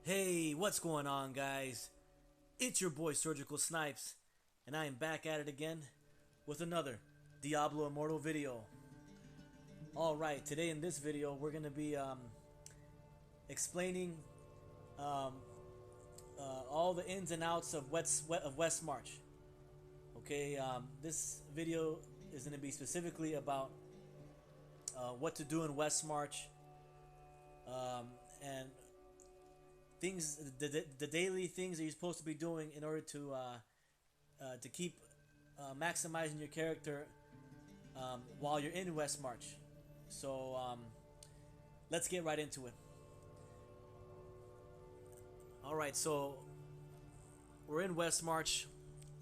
Hey, what's going on, guys? It's your boy Surgical Snipes, and I am back at it again with another Diablo Immortal video. Alright, today in this video, we're going to be explaining um, all the ins and outs of WestMarch. Okay, this video is going to be specifically about what to do in WestMarch and things, the daily things that you're supposed to be doing in order to keep maximizing your character while you're in WestMarch. So let's get right into it. Alright, so we're in WestMarch.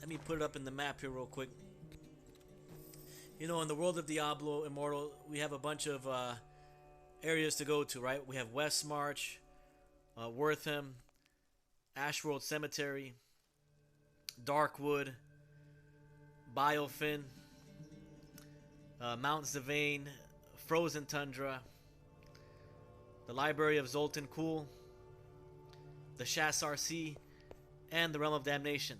Let me put it up in the map here real quick. You know, in the world of Diablo Immortal, we have a bunch of areas to go to, right? We have WestMarch, Wortham, Ashworld Cemetery, Darkwood, Biofin, Mount Zavane, Frozen Tundra, the Library of Zoltan Kuhl, the Shassar Sea, and the Realm of Damnation.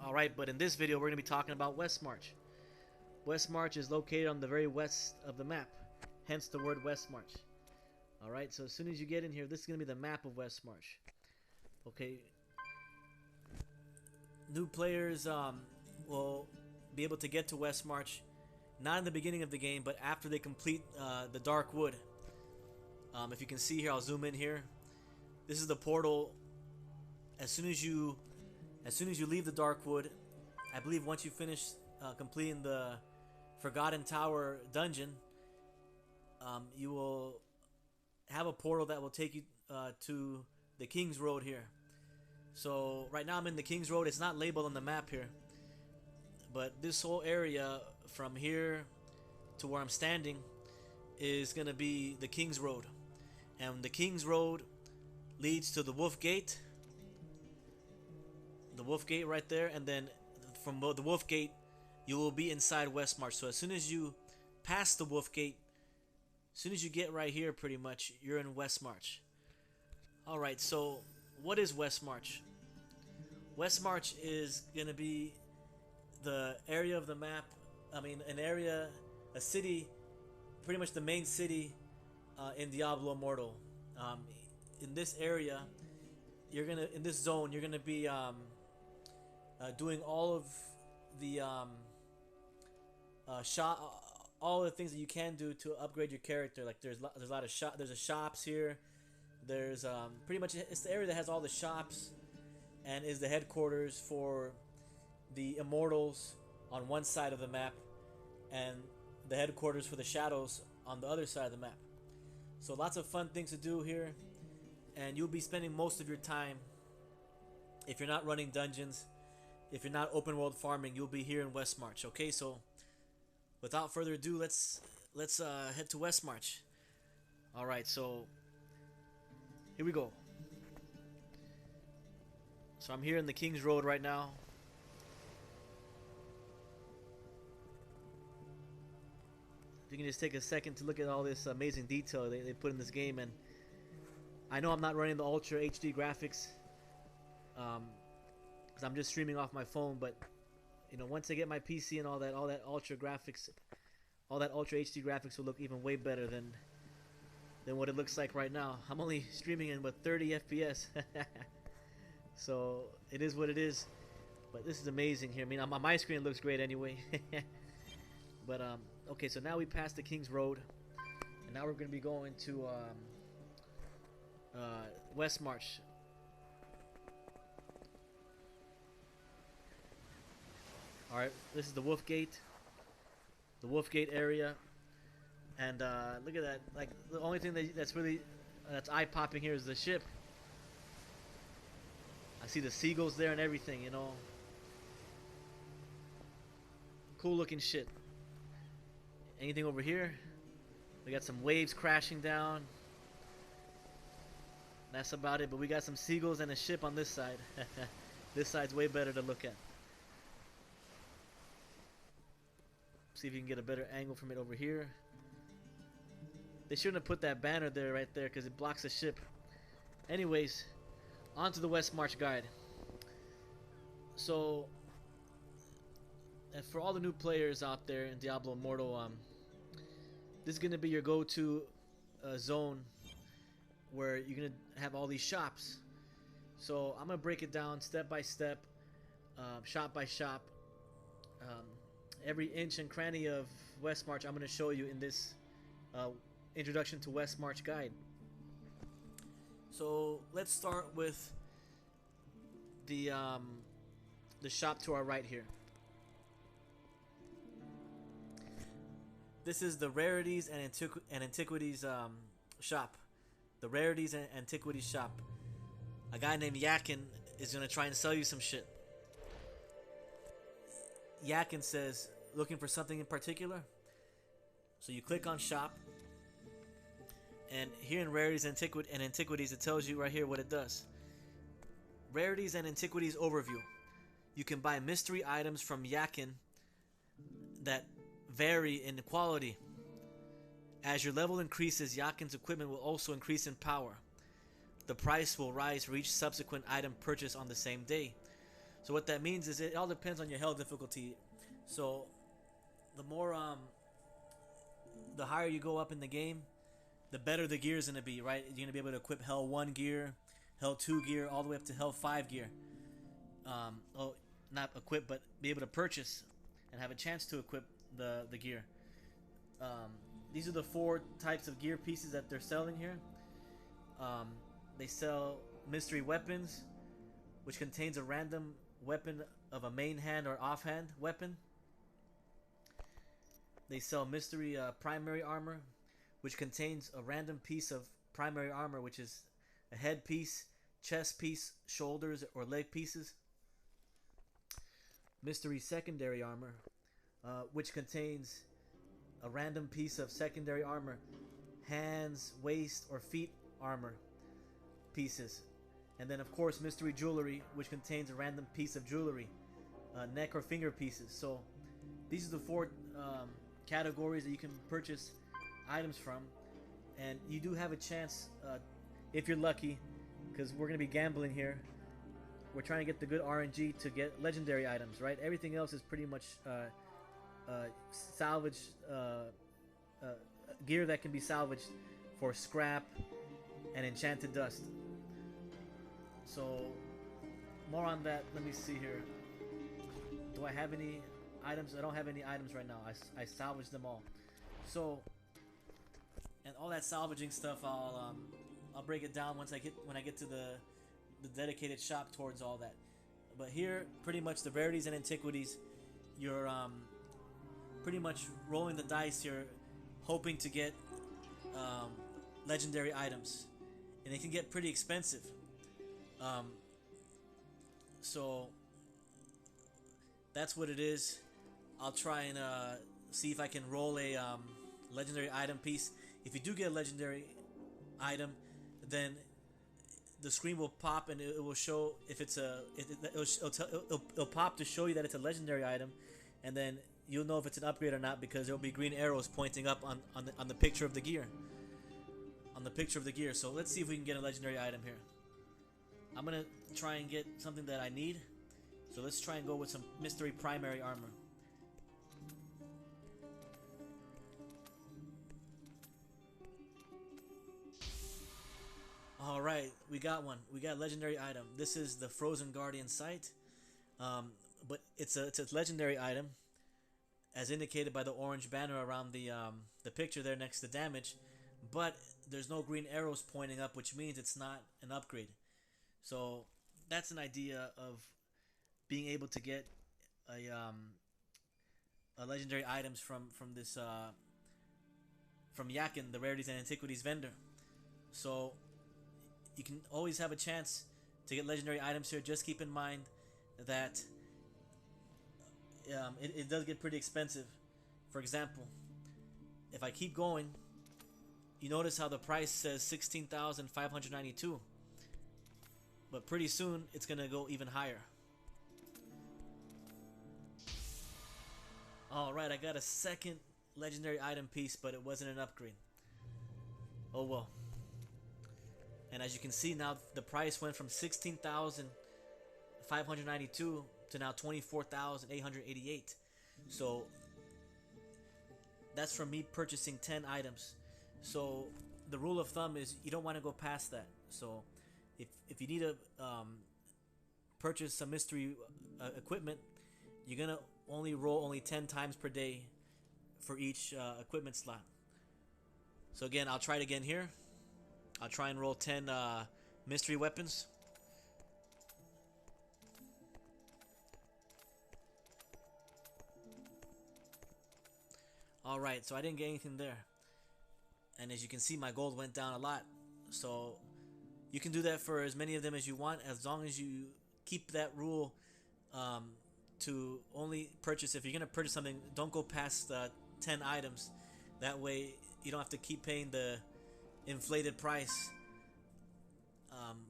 Alright, but in this video we're going to be talking about WestMarch. WestMarch is located on the very west of the map, hence the word WestMarch. Alright, so as soon as you get in here, this is going to be the map of WestMarch. Okay. New players will be able to get to WestMarch, not in the beginning of the game, but after they complete the Dark Wood. If you can see here, I'll zoom in here. This is the portal. As soon as you leave the Dark Wood, I believe once you finish completing the Forgotten Tower dungeon, you will have a portal that will take you to the King's Road here. So right now I'm in the King's Road. It's not labeled on the map here, but this whole area from here to where I'm standing is gonna be the King's Road, and the King's Road leads to the Wolf Gate. The Wolf Gate right there, and then from the Wolf Gate you will be inside WestMarch. So as soon as you pass the Wolf Gate, as soon as you get right here, pretty much, you're in WestMarch. Alright, so what is WestMarch? WestMarch is going to be the area of the map, an area, a city, pretty much the main city in Diablo Immortal. In this area, in this zone, you're going to be doing all of the all the things that you can do to upgrade your character. Like there's a lot of there's a shops here. There's pretty much, it's the area that has all the shops and is the headquarters for the Immortals on one side of the map, and the headquarters for the Shadows on the other side of the map. So lots of fun things to do here, and you'll be spending most of your time, if you're not running dungeons, if you're not open world farming, you'll be here in WestMarch. Okay, so without further ado, let's head to WestMarch. Alright, so here we go. So I'm here in the King's Road right now. If you can just take a second to look at all this amazing detail they put in this game. And I know I'm not running the Ultra HD graphics because I'm just streaming off my phone, but you know, once I get my PC and all that Ultra graphics, all that Ultra HD graphics will look even way better than what it looks like right now. I'm only streaming in with 30 FPS. So it is what it is. But this is amazing here. I mean, on my screen it looks great anyway. But okay, so now we passed the King's Road, and now we're going to be going to WestMarch. Alright, this is the Wolf Gate. The Wolf Gate area. And look at that. Like, the only thing that's really that's eye-popping here is the ship. I see the seagulls there and everything, you know. Cool looking shit. Anything over here? We got some waves crashing down. That's about it, but we got some seagulls and a ship on this side. This side's way better to look at. See if you can get a better angle from it over here. They shouldn't have put that banner there right there because it blocks the ship. Anyways, on to the WestMarch guide. So, and for all the new players out there in Diablo Immortal, this is gonna be your go-to zone where you're gonna have all these shops. So I'm gonna break it down step by step, shop by shop. Um, every inch and cranny of WestMarch I'm gonna show you in this introduction to WestMarch guide. So let's start with the shop to our right here. This is the rarities and antiquities shop. The rarities and antiquities shop. A guy named Yakin is gonna try and sell you some shit. Yakin says, looking for something in particular? So you click on shop, and here in rarities and antiquities, it tells you right here what it does. Rarities and antiquities overview. You can buy mystery items from Yakin that vary in quality. As your level increases, Yakin's equipment will also increase in power. The price will rise for each subsequent item purchased on the same day. So what that means is it all depends on your hell difficulty. So the more the higher you go up in the game, the better the gear is going to be, right? You're going to be able to equip Hell 1 gear, Hell 2 gear, all the way up to Hell 5 gear. Not equip, but be able to purchase and have a chance to equip the gear. These are the 4 types of gear pieces that they're selling here. They sell mystery weapons, which contains a random weapon of a main hand or offhand weapon. They sell mystery primary armor, which contains a random piece of primary armor, which is a head piece, chest piece, shoulders, or leg pieces. Mystery secondary armor, which contains a random piece of secondary armor, hands, waist, or feet armor pieces. And then of course mystery jewelry, which contains a random piece of jewelry, neck or finger pieces. So these are the 4 categories that you can purchase items from, and you do have a chance, if you're lucky, because we're going to be gambling here. We're trying to get the good RNG to get legendary items, right? Everything else is pretty much salvage gear that can be salvaged for scrap and enchanted dust. So more on that. Let me see here. Do I have any items? I don't have any items right now. I salvaged them all. So, and all that salvaging stuff, I'll break it down when I get to the dedicated shop towards all that. But here, pretty much the rarities and antiquities, you're pretty much rolling the dice here, hoping to get legendary items, and they can get pretty expensive. So that's what it is. I'll try and see if I can roll a legendary item piece. If you do get a legendary item, then the screen will pop and it will show if it's it'll pop to show you that it's a legendary item, and then you'll know if it's an upgrade or not because there'll be green arrows pointing up on the picture of the gear. So let's see if we can get a legendary item here. I'm gonna try and get something that I need. So let's try and go with some mystery primary armor. Alright, we got one. We got a legendary item. This is the Frozen Guardian Sight. But it's a legendary item, as indicated by the orange banner around the picture there next to damage. But there's no green arrows pointing up, which means it's not an upgrade. So that's an idea of being able to get a legendary items from this from Yakin, the rarities and antiquities vendor. So you can always have a chance to get legendary items here. Just keep in mind that it does get pretty expensive. For example, if I keep going, you notice how the price says 16,592, but pretty soon it's gonna go even higher. Alright, I got a second legendary item piece, but it wasn't an upgrade. Oh well. And as you can see now, the price went from 16,592 to now 24,888. So that's from me purchasing 10 items. So the rule of thumb is you don't want to go past that. So if you need to purchase some mystery equipment, you're gonna roll 10 times per day for each equipment slot. So again, I'll try it again here. I'll try and roll 10 mystery weapons. Alright, so I didn't get anything there. And as you can see, my gold went down a lot. So you can do that for as many of them as you want, as long as you keep that rule to only purchase. If you're going to purchase something, don't go past 10 items. That way you don't have to keep paying the inflated price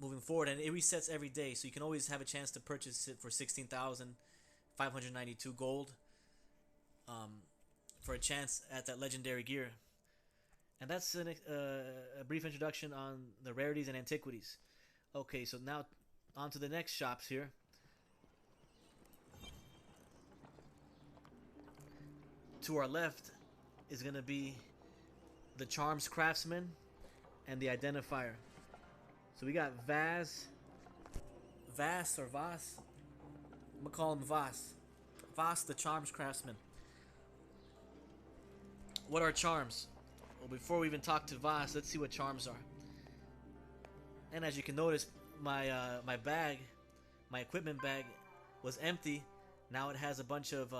moving forward. And it resets every day, so you can always have a chance to purchase it for 16,592 gold for a chance at that legendary gear. And that's a brief introduction on the rarities and antiquities. Okay, so now on to the next shops here. To our left is going to be the Charms Craftsman and the Identifier. So we got Vas or Vas. I'm going to call him Vas. Vas, the Charms Craftsman. What are charms? Well, before we even talk to Vas, let's see what charms are. And as you can notice, my bag, my equipment bag, was empty. Now it has a bunch of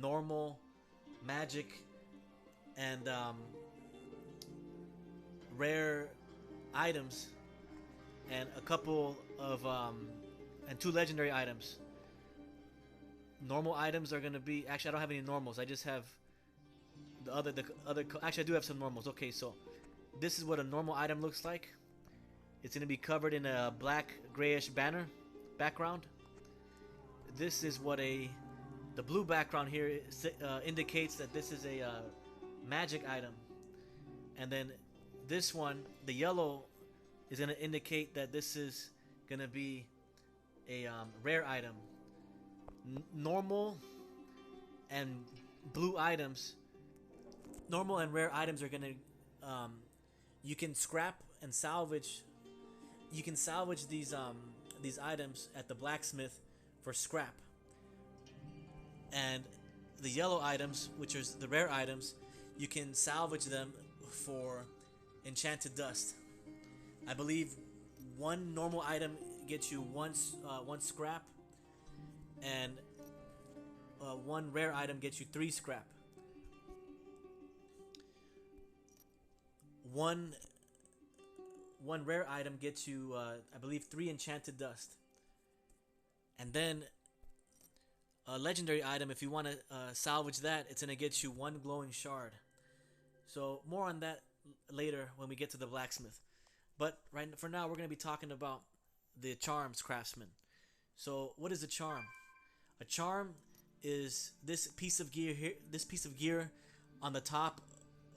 normal, magic, and rare items, and a couple of and 2 legendary items. Normal items are gonna be, actually I don't have any normals. I just have the other actually I do have some normals. Okay, so this is what a normal item looks like. It's gonna be covered in a black grayish banner background. This is what the blue background here indicates that this is a magic item. And then this one, the yellow, is going to indicate that this is going to be a rare item. Normal and blue items, normal and rare items are going to, you can scrap and salvage. You can salvage these items at the blacksmith for scrap. And the yellow items, which are the rare items, you can salvage them for enchanted dust. I believe one normal item gets you one scrap, and one rare item gets you 3 scrap. One rare item gets you, I believe, 3 enchanted dust. And then a legendary item, if you want to salvage that, it's going to get you 1 glowing shard. So more on that later when we get to the blacksmith. But for now, we're going to be talking about the Charms Craftsman. So what is a charm? A charm is this piece of gear here, on the top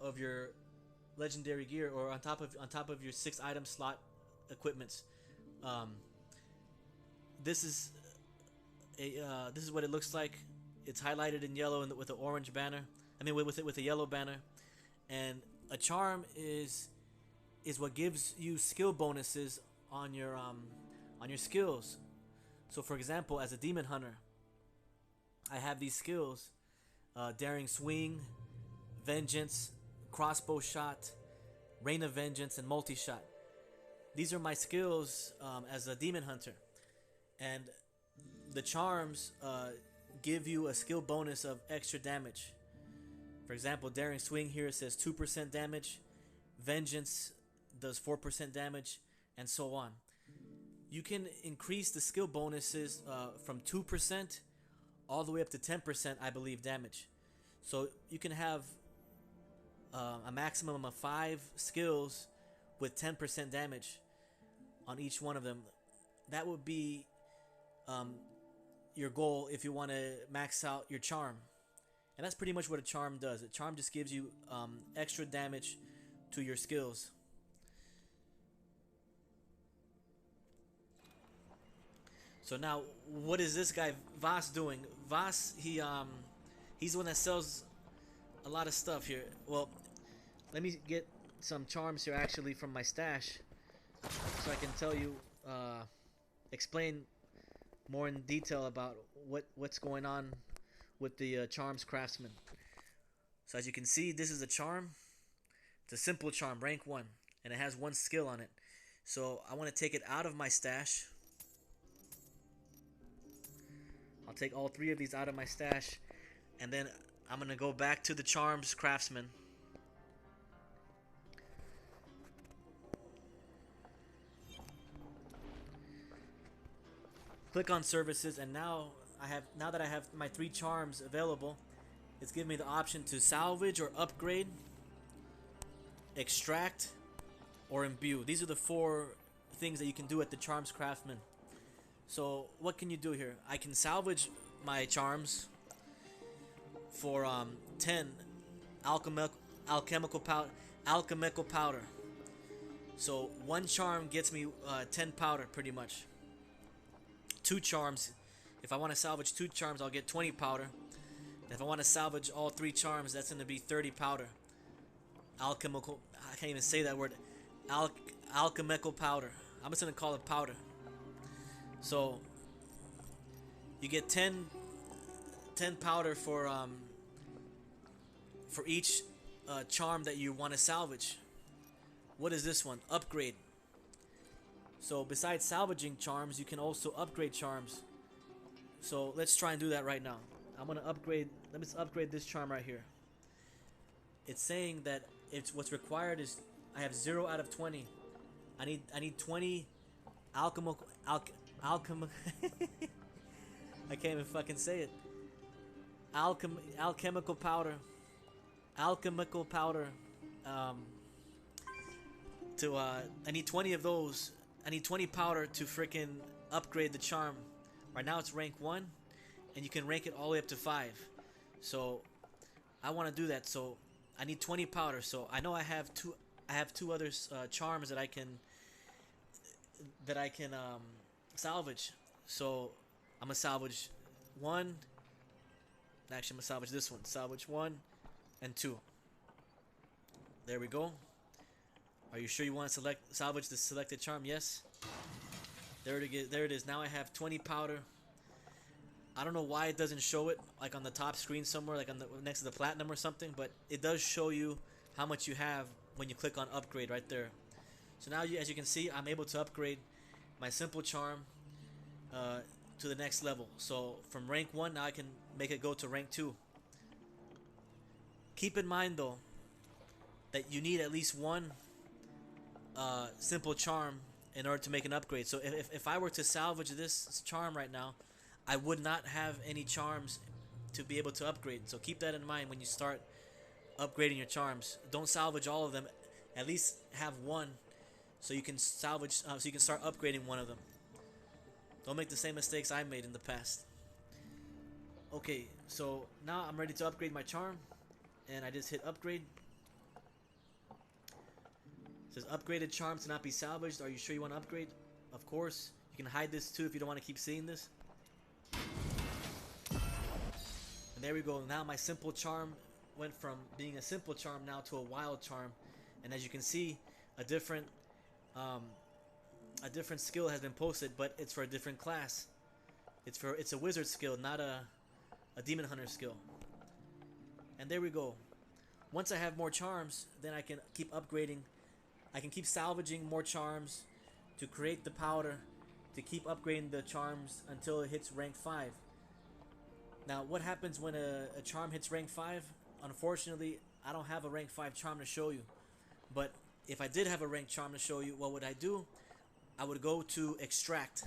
of your legendary gear, or on top of your 6 item slot equipments. This is what it looks like. It's highlighted in yellow with an orange banner. I mean, with a yellow banner. And a charm is what gives you skill bonuses on your skills. So, for example, as a demon hunter, I have these skills: daring swing, vengeance, crossbow shot, rain of vengeance, and multi-shot. These are my skills as a demon hunter. And the charms give you a skill bonus of extra damage. For example, daring swing here, it says 2% damage, vengeance does 4% damage, and so on. You can increase the skill bonuses from 2% all the way up to 10%, I believe, damage. So you can have a maximum of 5 skills with 10% damage on each one of them. That would be your goal if you want to max out your charm. And that's pretty much what a charm does. A charm just gives you extra damage to your skills. So now, what is this guy Voss doing? Voss, he's the one that sells a lot of stuff here. Well, let me get some charms here actually from my stash, so I can tell you, explain more in detail about what's going on with the charms craftsman. So as you can see, this is a charm. It's a simple charm, rank 1, and it has 1 skill on it. So I want to take it out of my stash. I'll take all 3 of these out of my stash, and then I'm going to go back to the charms craftsman. Click on services, and now that I have my 3 charms available, it's giving me the option to salvage or upgrade, extract, or imbue. These are the 4 things that you can do at the charms craftsman. So what can you do here? I can salvage my charms for 10 alchemical powder. So 1 charm gets me 10 powder pretty much. 2 charms, if I want to salvage 2 charms, I'll get 20 powder. If I want to salvage all 3 charms, that's going to be 30 powder. Alchemical, I can't even say that word. Alchemical powder. I'm just going to call it powder. So you get 10 powder for each charm that you want to salvage. What is this one? Upgrade. So besides salvaging charms, you can also upgrade charms. So let's try and do that right now. I'm gonna upgrade. Let me upgrade this charm right here. It's saying that what's required is I have 0 out of 20. I need 20 alchemical I can't even fucking say it. Alchemical powder. I need 20 of those. I need 20 powder to freaking upgrade the charm. Right now it's rank 1, and you can rank it all the way up to 5. So I want to do that. So I need 20 powder. So I know I have two other charms that I can salvage. So I'm gonna salvage 1. Actually, I'm gonna salvage this one. Salvage 1 and 2. There we go. Are you sure you want to salvage the selected charm? Yes. There it is. Now I have 20 powder. I don't know why it doesn't show it like on the top screen somewhere, like on next to the platinum or something, but it does show you how much you have when you click on upgrade right there. So now, as you can see, I'm able to upgrade my simple charm to the next level. So from rank 1, now I can make it go to rank 2. Keep in mind though that you need at least 1 simple charm in order to make an upgrade. So if I were to salvage this charm right now, I would not have any charms to be able to upgrade. So keep that in mind when you start upgrading your charms. Don't salvage all of them. At least have 1 so you can salvage, so you can start upgrading 1 of them. Don't make the same mistakes I made in the past. Okay, so now I'm ready to upgrade my charm, and I just hit upgrade. It says upgraded charm to not be salvaged. Are you sure you want to upgrade? Of course. You can hide this too if you don't want to keep seeing this. And there we go. Now my simple charm went from being a simple charm now to a wild charm, and as you can see, a different skill has been posted, but it's for a different class. It's a wizard skill, not a demon hunter skill. And there we go. Once I have more charms, then I can keep upgrading. I can keep salvaging more charms to create the powder to keep upgrading the charms until it hits rank 5. Now, what happens when a charm hits rank 5? Unfortunately, I don't have a rank 5 charm to show you. But if I did have a rank charm to show you, what would I do? I would go to extract.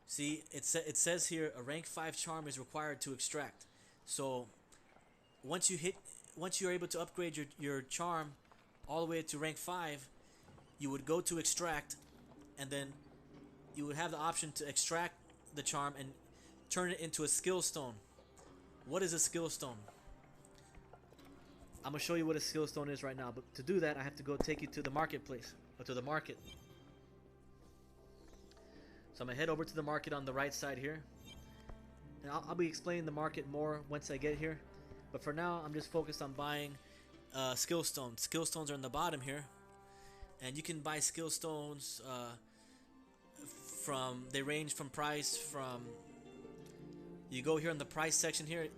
See, it says here a rank 5 charm is required to extract. So once you're able to upgrade your charm all the way to rank 5, you would go to extract, and then you would have the option to extract the charm and turn it into a skill stone. What is a skill stone? I'm gonna show you what a skill stone is right now, but to do that I have to go take you to the marketplace, or to the market. So So I'm gonna head over to the market on the right side here. And I'll be explaining the market more once I get here. But for now, I'm just focused on buying skill stones. Skill stones are in the bottom here. And you can buy skill stones they range from price from, you go here in the price section here,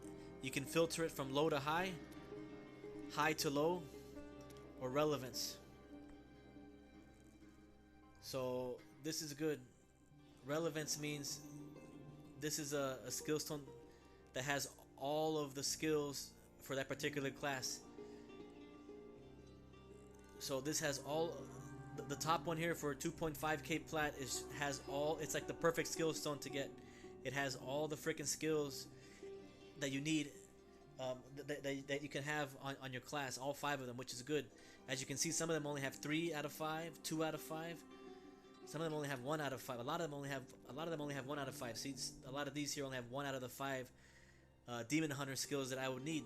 you can filter it from low to high, high to low, or relevance. So this is good. Relevance means this is a skill stone that has all of the skills for that particular class. So this has all, the top one here for 2.5k plat it's like the perfect skill stone to get. It has all the freaking skills that you need, that you can have on your class, all 5 of them, which is good. As you can see, some of them only have 3 out of 5, 2 out of 5. Some of them only have 1 out of 5. A lot of them only have 1 out of 5. See, a lot of these here only have 1 out of the 5 Demon Hunter skills that I would need.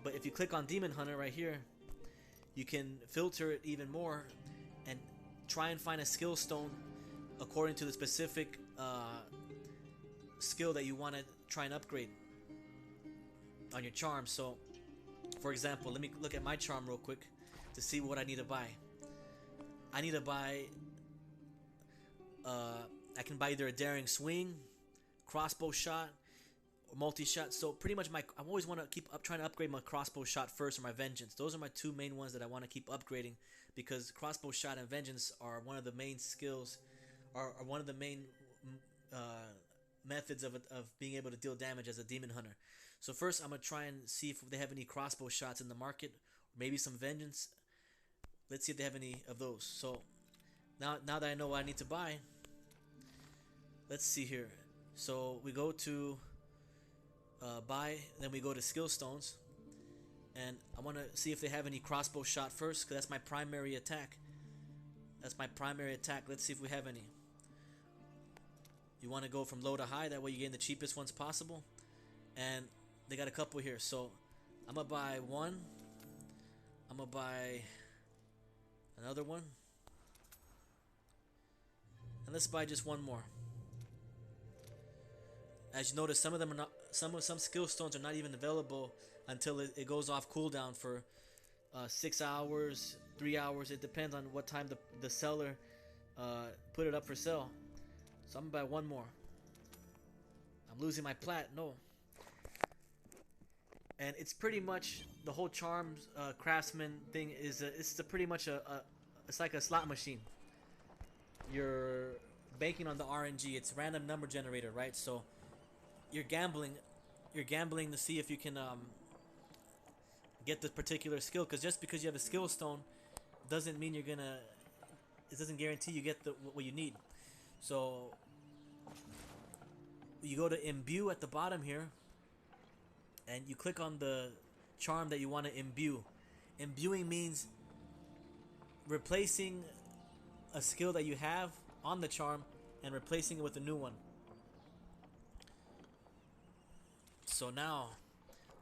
But if you click on Demon Hunter right here, you can filter it even more and try and find a skill stone according to the specific skill that you want to try and upgrade on your charm. So, for example, let me look at my charm real quick to see what I need to buy. I need to buy, I can buy either a daring swing, crossbow shot, or multi-shot. So pretty much I always want to keep trying to upgrade my crossbow shot first, or my vengeance. Those are my 2 main ones that I want to keep upgrading, because crossbow shot and vengeance are one of the main skills, are one of the main methods of being able to deal damage as a demon hunter. So first I'm going to try and see if they have any crossbow shots in the market, or maybe some vengeance. Let's see if they have any of those. So now that I know what I need to buy, let's see here. So we go to buy, then we go to skill stones, and I want to see if they have any crossbow shot first, because that's my primary attack. Let's see if we have any. You want to go from low to high, that way you gain the cheapest ones possible. And they got a couple here, so I'm gonna buy one. I'm gonna buy another one, and let's buy just one more. As you notice, some of them are not. Some skill stones are not even available until it goes off cooldown for 6 hours, 3 hours. It depends on what time the seller put it up for sale. So I'm gonna buy one more. I'm losing my plat. No. And it's pretty much the whole charms craftsman thing is pretty much it's like a slot machine. You're banking on the RNG. It's random number generator, right? So you're gambling to see if you can get this particular skill, because just because you have a skill stone doesn't mean it doesn't guarantee you get what you need. So you go to imbue at the bottom here, and you click on the charm that you want to imbue. Imbuing means replacing a skill that you have on the charm and replacing it with a new one. So now,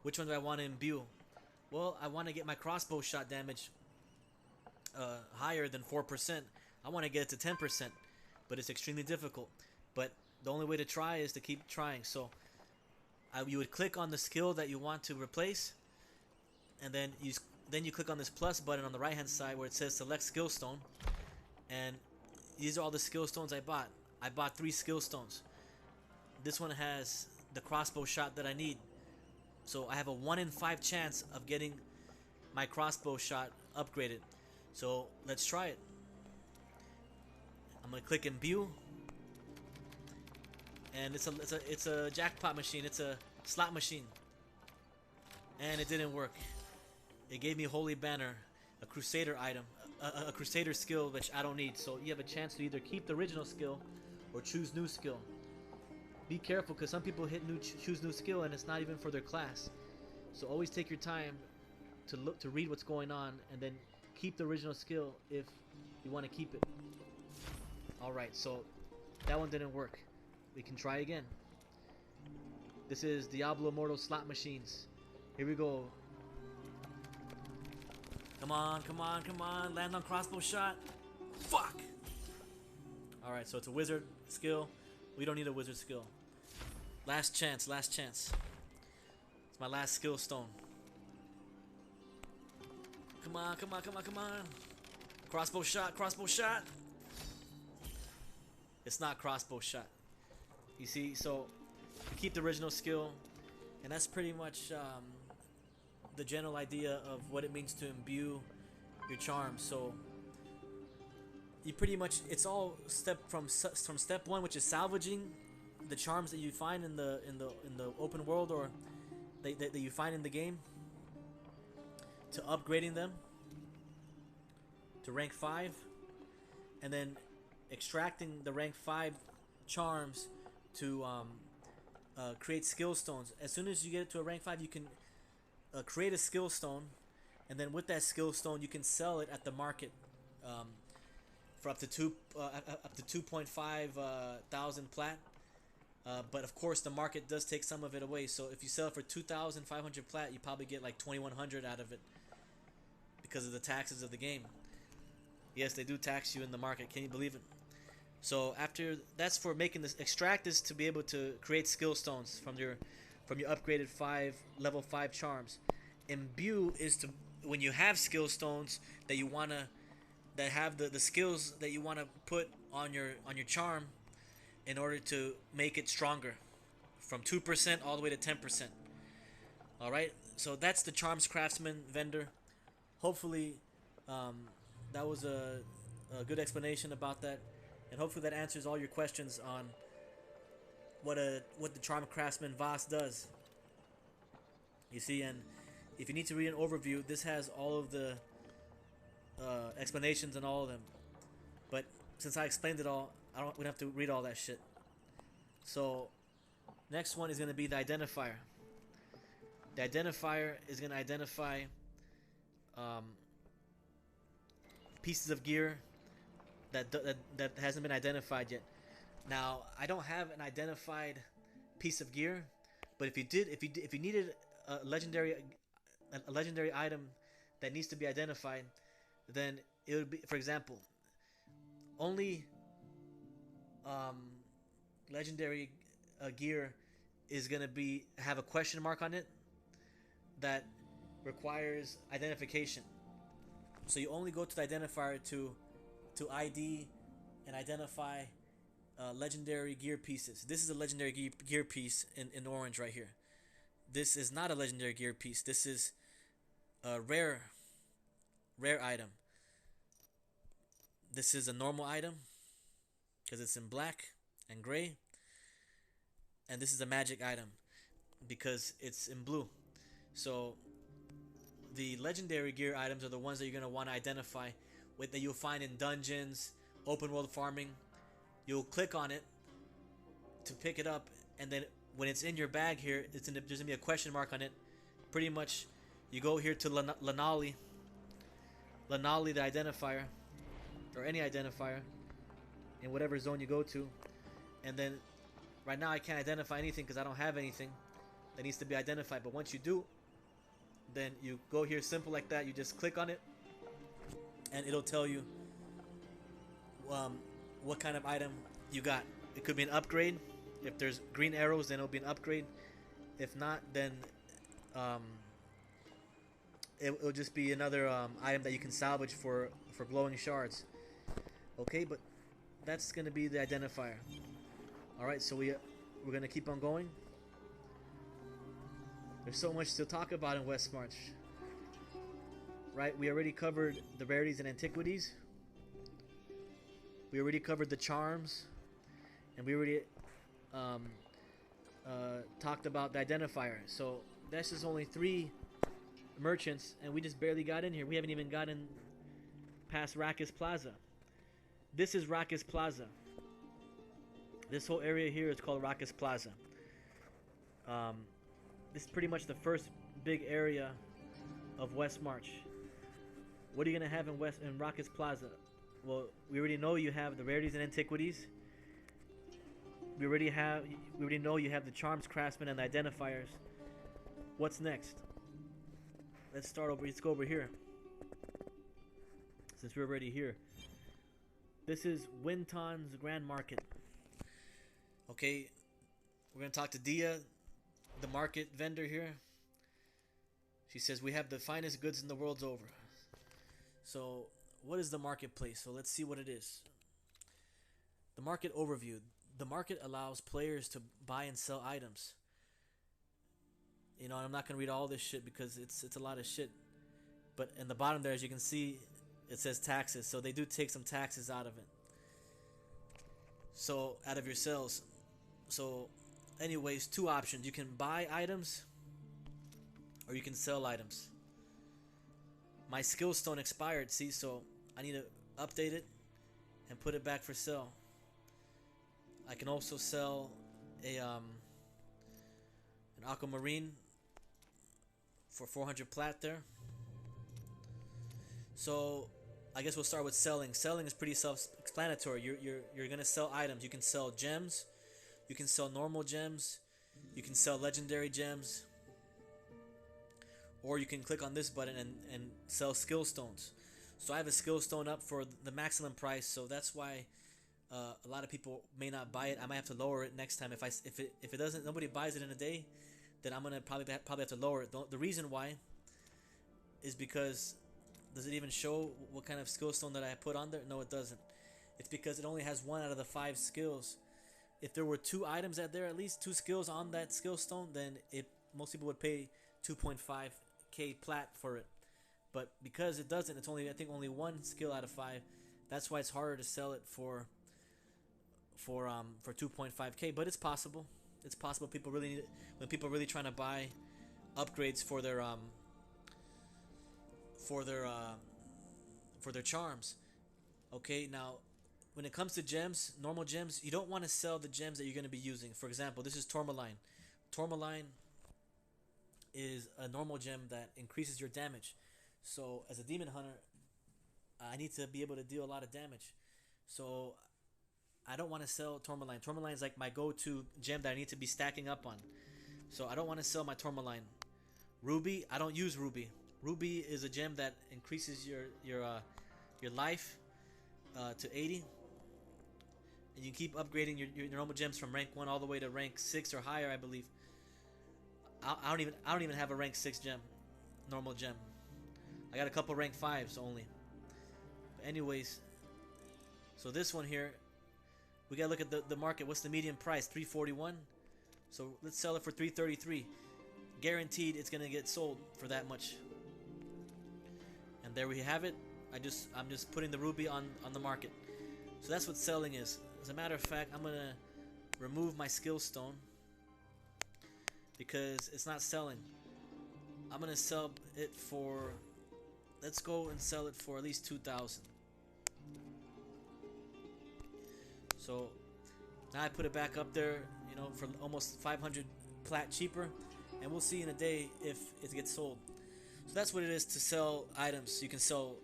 which one do I want to imbue? Well, I want to get my crossbow shot damage higher than 4%. I want to get it to 10%, but it's extremely difficult. But the only way to try is to keep trying. So you would click on the skill that you want to replace, and then you click on this plus button on the right hand side where it says select skill stone, and these are all the skill stones I bought. I bought 3 skill stones. This one has the crossbow shot that I need, so I have a 1 in 5 chance of getting my crossbow shot upgraded. So let's try it. I'm gonna click imbue, and it's a jackpot machine. It's a slot machine, and it didn't work. It gave me Holy Banner, a Crusader item, a Crusader skill, which I don't need. So you have a chance to either keep the original skill or choose new skill. Be careful, because some people choose new skill and it's not even for their class. So always take your time to read what's going on, and then keep the original skill if you want to keep it. Alright, so that one didn't work. We can try again. This is Diablo Immortal slot machines. Here we go. Come on, come on, come on. Land on crossbow shot. Fuck! Alright, so it's a wizard skill. We don't need a wizard skill. Last chance, last chance. It's my last skill stone. Come on, come on, come on, come on. Crossbow shot, crossbow shot. It's not crossbow shot. You see, so keep the original skill, and that's pretty much the general idea of what it means to imbue your charms. So you pretty much, it's all from step one, which is salvaging the charms that you find in the open world, or that you find in the game, to upgrading them to rank 5, and then extracting the rank 5 charms to create skill stones. As soon as you get it to a rank 5, you can create a skill stone, and then with that skill stone you can sell it at the market for up to 2.5 thousand plat. But of course the market does take some of it away, so if you sell it for 2,500 plat, you probably get like 2,100 out of it because of the taxes of the game. Yes, they do tax you in the market. Can you believe it? So after that's for making this, extract this to be able to create skill stones from your upgraded level 5 charms. Imbue is to, when you have skill stones that you wanna, that have the skills that you wanna put on your charm, in order to make it stronger, from 2% all the way to 10%. All right, so that's the Charms Craftsman vendor. Hopefully that was a good explanation about that, and hopefully that answers all your questions on what the Charm Craftsman Voss does. You see, and if you need to read an overview, this has all of the explanations and all of them. But since I explained it all, we don't have to read all that shit. So next one is going to be the Identifier. The Identifier is going to identify pieces of gear that hasn't been identified yet. Now, I don't have an identified piece of gear, but if you needed a legendary item that needs to be identified, then it would be, for example, only legendary gear is gonna have a question mark on it that requires identification. So you only go to the identifier to ID and identify legendary gear pieces. This is a legendary gear piece in orange right here. This is not a legendary gear piece. This is a rare item. This is a normal item because it's in black and gray, and this is a magic item because it's in blue. So the legendary gear items are the ones that you're going to want to identify, that you'll find in dungeons, open world farming. You'll click on it to pick it up, and then when it's in your bag here, there's going to be a question mark on it. Pretty much you go here to Lanali, the identifier, or any identifier in whatever zone you go to, and then right now I can't identify anything because I don't have anything that needs to be identified. But once you do, then you go here, simple like that. You just click on it and it'll tell you what kind of item you got. It could be an upgrade. If there's green arrows, then it'll be an upgrade. If not, then it'll just be another item that you can salvage for glowing shards. Okay, but that's gonna be the identifier. All right, so we're gonna keep on going. There's so much to talk about in WestMarch. Right, we already covered the rarities and antiquities. We already covered the charms, and we already talked about the identifier. So that's just only 3 merchants, and we just barely got in here. We haven't even gotten past Rakis Plaza. This is Rakis Plaza. This whole area here is called Rakis Plaza. This is pretty much the first big area of WestMarch. What are you gonna have in Rakis Plaza? Well, we already know you have the rarities and antiquities. We already know you have the Charms Craftsman and the identifiers. What's next? Let's go over here. Since we're already here. This is Winton's Grand Market. Okay, we're gonna talk to Dia, the market vendor here. She says we have the finest goods in the world's over. So, what is the marketplace? So let's see what it is. The market overview. The market allows players to buy and sell items. I'm not gonna read all this shit because it's a lot of shit. But in the bottom there, as you can see, it says taxes. So they do take some taxes out of it. So out of your sales. So, anyways, two options. You can buy items, or you can sell items. My skill stone expired. See, so I need to update it and put it back for sale. I can also sell an aquamarine for 400 plat there. So I guess we'll start with selling. Selling is pretty self-explanatory. You're gonna sell items. You can sell gems, you can sell normal gems, you can sell legendary gems, or you can click on this button and sell skill stones. So I have a skill stone up for the maximum price, so that's why a lot of people may not buy it. I might have to lower it next time. If it doesn't, nobody buys it in a day, then I'm gonna probably have to lower it. The reason why is because, does it even show what kind of skill stone that I put on there? No, it doesn't. It's because it only has 1 out of the 5 skills. If there were 2 items at least 2 skills on that skill stone, then most people would pay 2.5k plat for it. But because it doesn't, it's only, I think, only 1 skill out of 5. That's why it's harder to sell it for 2.5k. But it's possible. It's possible. People really need it when people are really trying to buy upgrades for their charms. Okay, now when it comes to gems, normal gems, you don't want to sell the gems that you're going to be using. For example, this is tourmaline. Tourmaline is a normal gem that increases your damage. So as a demon hunter, I need to be able to deal a lot of damage. So I don't want to sell tourmaline. Tourmaline is like my go-to gem that I need to be stacking up on. So I don't want to sell my tourmaline. Ruby, I don't use ruby. Ruby is a gem that increases your life to 80, and you keep upgrading your normal gems from rank 1 all the way to rank 6 or higher, I believe. I don't even have a rank 6 gem, normal gem. I got a couple rank 5s only. But anyways, so this one here, we gotta look at the market. What's the median price? 341. So let's sell it for 333. Guaranteed, it's gonna get sold for that much. And there we have it. I'm just putting the ruby on the market. So that's what selling is. As a matter of fact, I'm gonna remove my skill stone because it's not selling. I'm gonna sell it for, let's go and sell it for at least 2,000. So now I put it back up there, for almost 500 plat cheaper, and we'll see in a day if it gets sold. So that's what it is to sell items. You can sell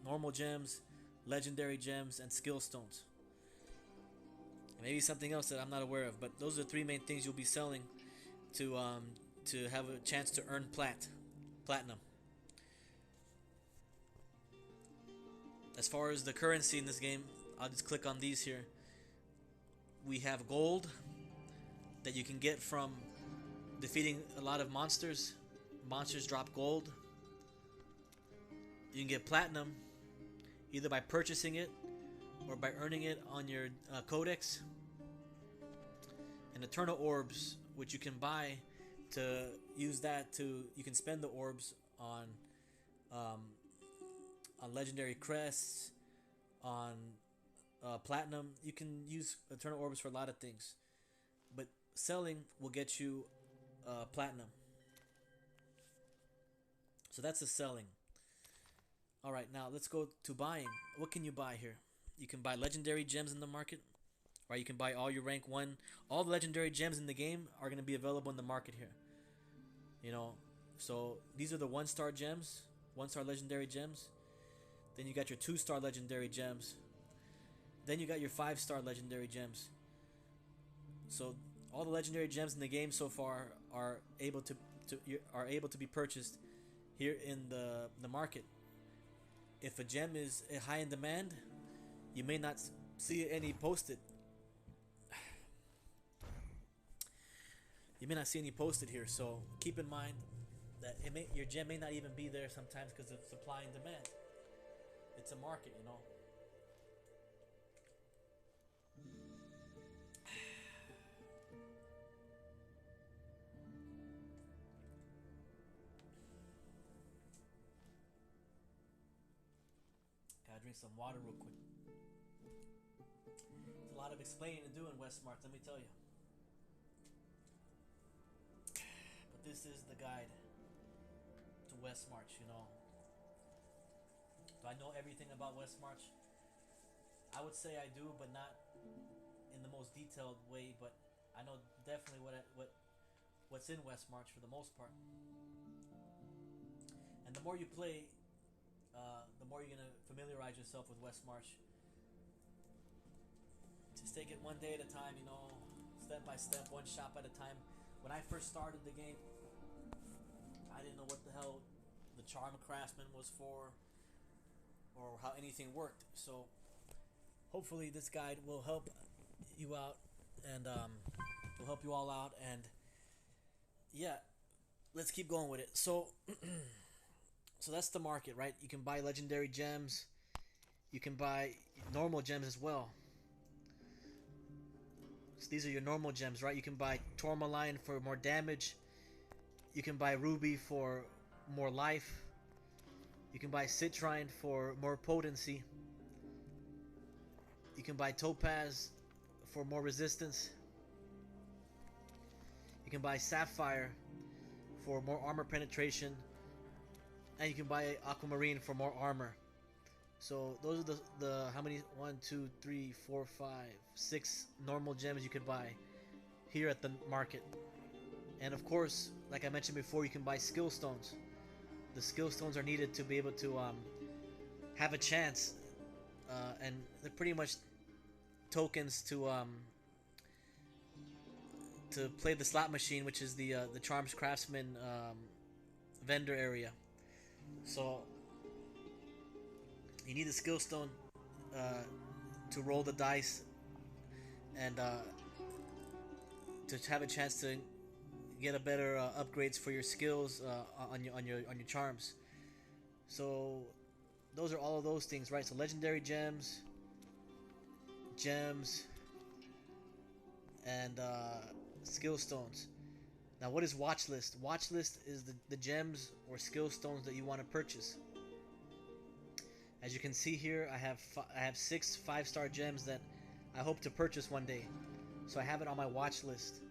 normal gems, legendary gems, and skill stones. And maybe something else that I'm not aware of, but those are the 3 main things you'll be selling to have a chance to earn platinum. As far as the currency in this game, I'll just click on these here. We have gold that you can get from defeating a lot of monsters. Monsters drop gold. You can get platinum either by purchasing it or by earning it on your codex. And eternal orbs, which you can buy to use you can spend the orbs on legendary crests, on platinum. You can use eternal orbs for a lot of things, but selling will get you platinum. So that's the selling. Alright, now let's go to buying. What can you buy here? You can buy legendary gems in the market, or you can buy all your rank 1. All the legendary gems in the game are going to be available in the market here. So these are the 1-star gems, 1-star legendary gems. Then you got your 2-star legendary gems. Then you got your 5-star legendary gems. So all the legendary gems in the game so far are able to be purchased here in the market. If a gem is high in demand, you may not see any posted. you may not see any posted here. So keep in mind that your gem may not even be there sometimes because of supply and demand. It's a market, you know. Gotta drink some water real quick. There's a lot of explaining to do in WestMarch, let me tell you. But this is the guide to WestMarch, you know. Do I know everything about WestMarch? I would say I do, but not in the most detailed way. But I know definitely what's in WestMarch for the most part. And the more you play, the more you're gonna familiarize yourself with WestMarch. Just take it one day at a time, you know, step by step, one shop at a time. When I first started the game, I didn't know what the hell the charm Craftsman was for, or how anything worked. So hopefully this guide will help you out, and will help you all out. And yeah, let's keep going with it. So so that's the market, right? You can buy legendary gems, you can buy normal gems as well. So these are your normal gems, right? You can buy tourmaline for more damage, you can buy ruby for more life, you can buy citrine for more potency, you can buy topaz for more resistance, you can buy sapphire for more armor penetration, and you can buy aquamarine for more armor. So those are the how many, 1 2 3 4 5 6 normal gems you could buy here at the market. And of course, like I mentioned before, you can buy skill stones. The skill stones are needed to be able to have a chance, and they're pretty much tokens to play the slot machine, which is the Charms Craftsman vendor area. So you need the skill stone to roll the dice and to have a chance to get a better upgrades for your skills on your charms. So those are all of those things, right? So legendary gems, and skill stones. Now, what is watch list? Watch list is the gems or skill stones that you want to purchase. As you can see here, I have 6 5-star gems that I hope to purchase one day. So I have it on my watch list.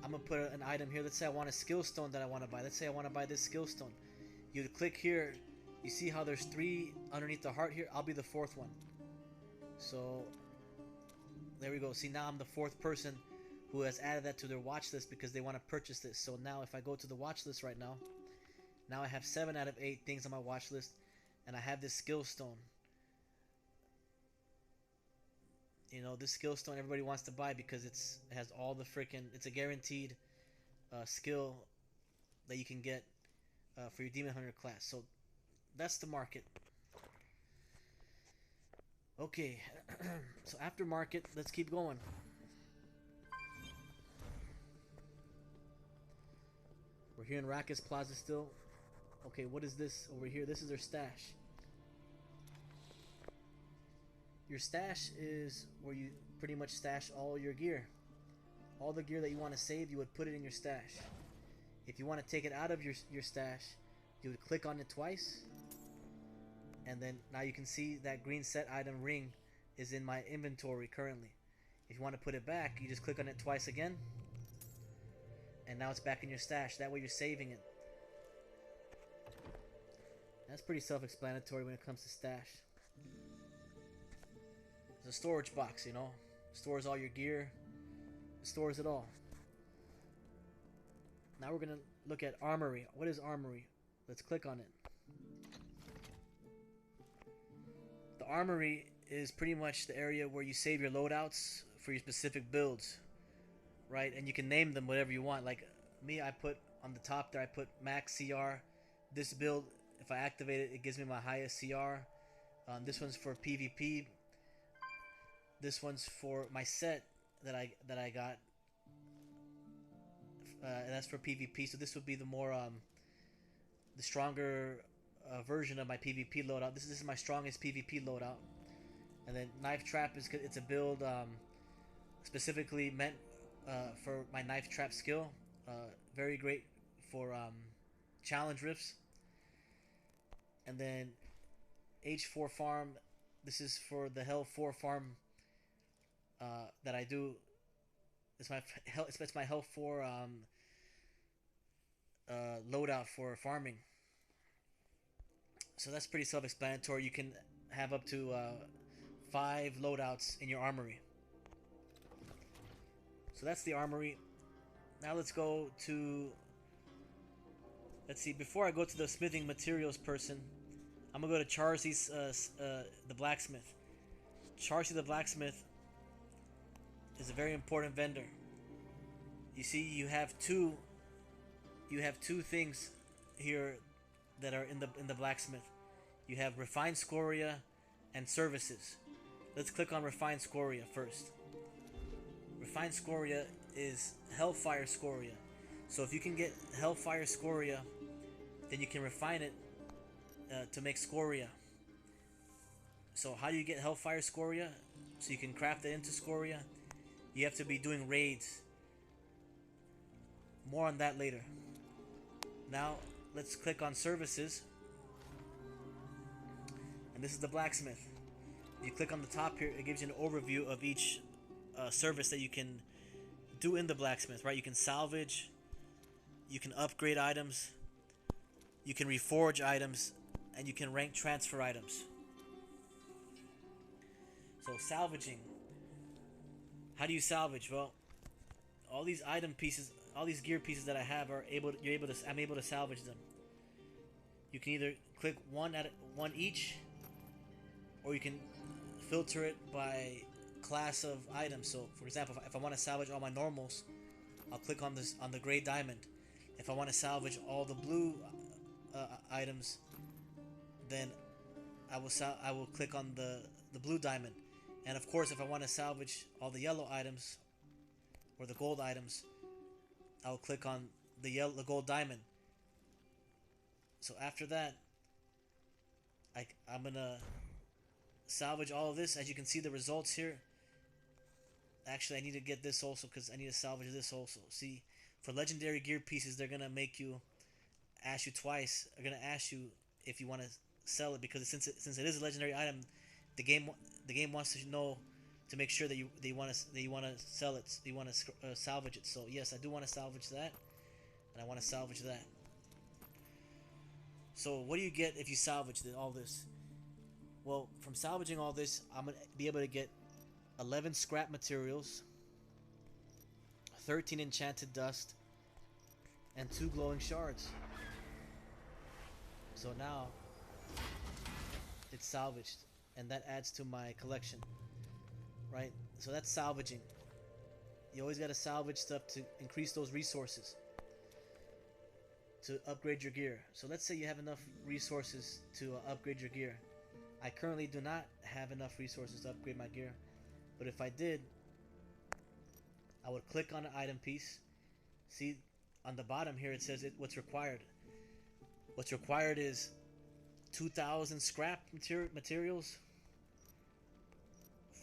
I'm gonna put an item here. Let's say I want a skill stone that I want to buy. Let's say I want to buy this skill stone. You click here. You see how there's 3 underneath the heart here? I'll be the 4th one. So there we go. See, now I'm the 4th person who has added that to their watch list because they want to purchase this. So now if I go to the watch list right now, I have 7 out of 8 things on my watch list, and I have this skill stone. You know, this skill stone everybody wants to buy because it has all the freaking, it's a guaranteed skill that you can get for your Demon Hunter class. So that's the market. Okay, so after market, let's keep going. We're here in Rackus Plaza still. Okay, what is this over here? This is their stash. Your stash is where you pretty much stash all your gear. All the gear that you want to save, you would put it in your stash. If you want to take it out of your stash, you would click on it twice. And then now you can see that green set item ring is in my inventory currently. If you want to put it back, you just click on it twice again. And now it's back in your stash. That way you're saving it. That's pretty self-explanatory when it comes to stash. It's a storage box, you know. It stores all your gear. It stores it all. Now we're going to look at Armory. What is Armory? Let's click on it. The Armory is pretty much the area where you save your loadouts for your specific builds, right? And you can name them whatever you want. Like me, I put on the top there, I put max CR. This build, if I activate it, it gives me my highest CR. This one's for PvP. This one's for my set that I got and that's for PvP. So this would be the more the stronger version of my PvP loadout. This is my strongest PvP loadout. And then knife trap it's a build specifically meant for my knife trap skill. Very great for challenge rifts. And then H4 farm. This is for the Hell 4 farm that I do. It's my Hell 4 loadout for farming. So that's pretty self-explanatory. You can have up to 5 loadouts in your armory. So that's the armory. Now let's go to... Let's see, before I go to the smithing materials person, I'm going to go to Charlie's, the blacksmith. Charlie the blacksmith is a very important vendor. You see, you have two things here that are in the blacksmith. You have refined scoria and services. Let's click on refined scoria first. Refined scoria is hellfire scoria. So if you can get hellfire scoria, then you can refine it to make scoria. So how do you get hellfire scoria? So you can craft it into scoria. You have to be doing raids. More on that later. Now let's click on services. And this is the blacksmith. If you click on the top here, it gives you an overview of each service that you can do in the blacksmith, right? You can salvage, you can upgrade items, you can reforge items, and you can rank transfer items. So salvaging. How do you salvage? Well, all these item pieces, all these gear pieces that I have I'm able to salvage them. You can either click one each, or you can filter it by class of items. So for example, if I want to salvage all my normals, I'll click on the gray diamond. If I want to salvage all the blue items, then I will click on the blue diamond. And of course, if I want to salvage all the yellow items or the gold items, I'll click on the gold diamond. So after that, I'm gonna salvage all of this. As you can see the results here. Actually, I need to get this also because I need to salvage this also. See, for legendary gear pieces, they're gonna ask you twice. They're gonna ask you if you want to sell it, because since it is a legendary item, the game wants to know, to make sure that you want to sell it. You want to salvage it. So yes, I do want to salvage that, and I want to salvage that. So what do you get if you salvage all this? Well, from salvaging all this, I'm gonna be able to get 11 scrap materials, 13 enchanted dust, and 2 glowing shards. So now it's salvaged, and that adds to my collection, right? So that's salvaging. You always got to salvage stuff to increase those resources to upgrade your gear. So let's say you have enough resources to upgrade your gear. I currently do not have enough resources to upgrade my gear, but if I did, I would click on an item piece. See, on the bottom here it says what's required. What's required is 2,000 scrap materials,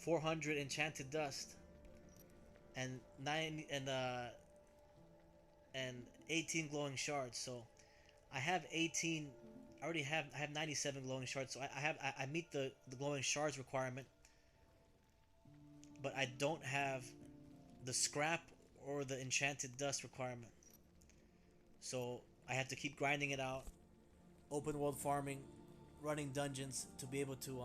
400 enchanted dust, and 18 glowing shards. So I have 18. I have 97 glowing shards. So I meet the glowing shards requirement, but I don't have the scrap or the enchanted dust requirement. So I have to keep grinding it out, open world farming, running dungeons to be able to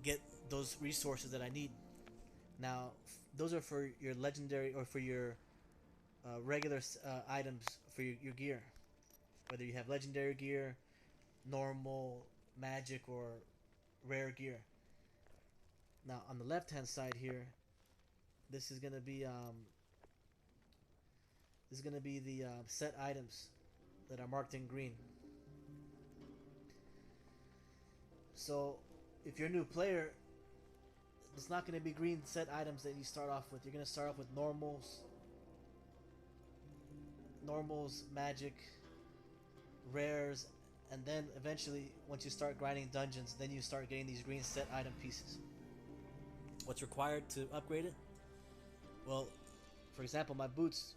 get those resources that I need. Now, those are for your legendary or for your regular items for your gear. Whether you have legendary gear, normal, magic, or rare gear. Now, on the left-hand side here, this is gonna be the set items that are marked in green. So, if you're a new player, it's not going to be green set items that you start off with. You're going to start off with normals, normals, magic, rares, and then eventually once you start grinding dungeons, then you start getting these green set item pieces. What's required to upgrade it? Well, for example, my boots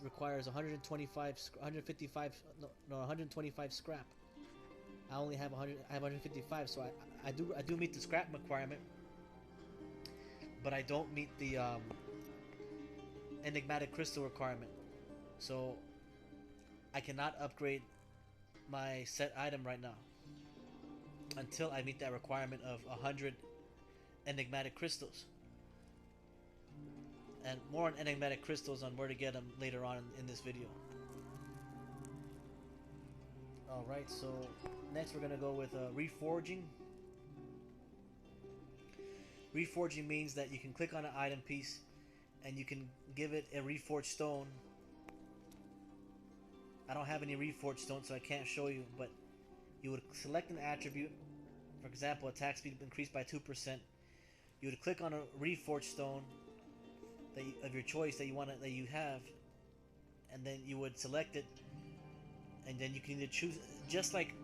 requires 125 scrap. I only have 155, so I do meet the scrap requirement, but I don't meet the enigmatic crystal requirement. So I cannot upgrade my set item right now until I meet that requirement of 100 enigmatic crystals. And more on enigmatic crystals on where to get them later on in this video. Alright, so next we're going to go with reforging. Reforging means that you can click on an item piece and you can give it a reforged stone. I don't have any reforged stone, so I can't show you, but you would select an attribute. For example, attack speed increased by 2%. You would click on a reforged stone of your choice that you have, and then you would select it, and then you can either choose, just like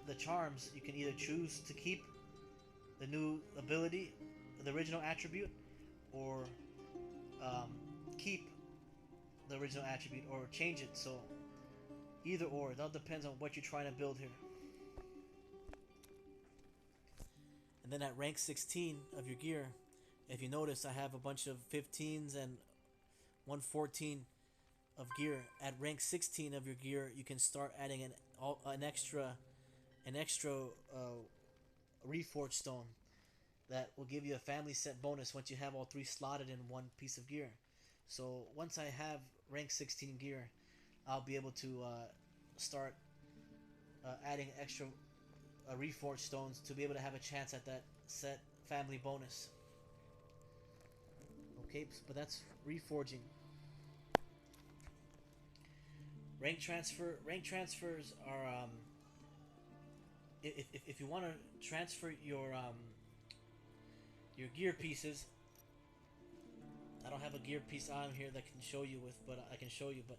the charms, you can either choose to keep the new ability, the original attribute, or keep the original attribute, or change it. So either or, it all depends on what you're trying to build here. And then at rank 16 of your gear, if you notice, I have a bunch of 15s and 114 of gear. At rank 16 of your gear, you can start adding an extra reforged stone that will give you a family set bonus once you have all three slotted in one piece of gear. So once I have rank 16 gear, I'll be able to start adding extra reforged stones to be able to have a chance at that set family bonus. Okay, but that's reforging. Rank transfers are if you want to transfer your gear pieces. I don't have a gear piece on here that I can show you with, but I can show you. But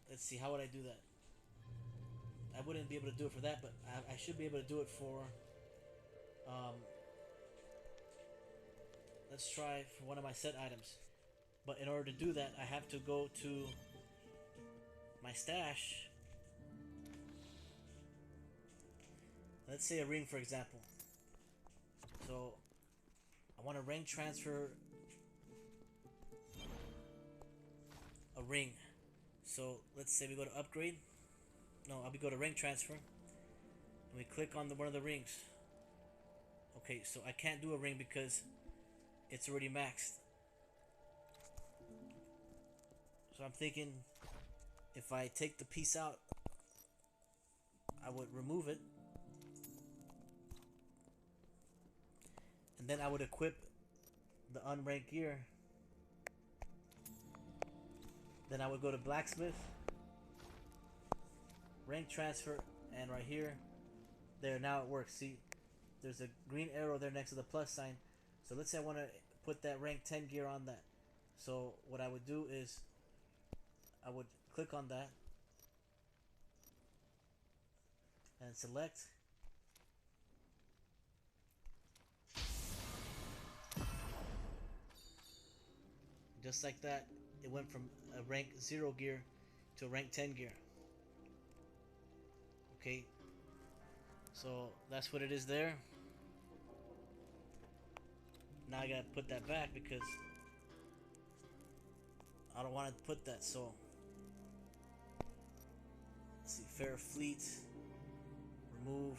let's see, how would I do that? I wouldn't be able to do it for that, but I should be able to do it for. Let's try for one of my set items. But in order to do that, I have to go to my stash. Let's say a ring, for example. So I want to rank transfer a ring. So let's say we go to upgrade. No, we go to rank transfer, and we click on one of the rings. Okay, so I can't do a ring because it's already maxed. So I'm thinking, if I take the piece out, I would remove it, and then I would equip the unranked gear. Then I would go to Blacksmith, rank transfer, and right here, there, now it works. See, there's a green arrow there next to the plus sign. So let's say I want to put that rank 10 gear on that. So what I would do is I would click on that and select. Just like that, it went from a rank 0 gear to a rank 10 gear. Okay, so that's what it is there. Now I gotta put that back because I don't want to put that. So let's see, Fair Fleet, remove.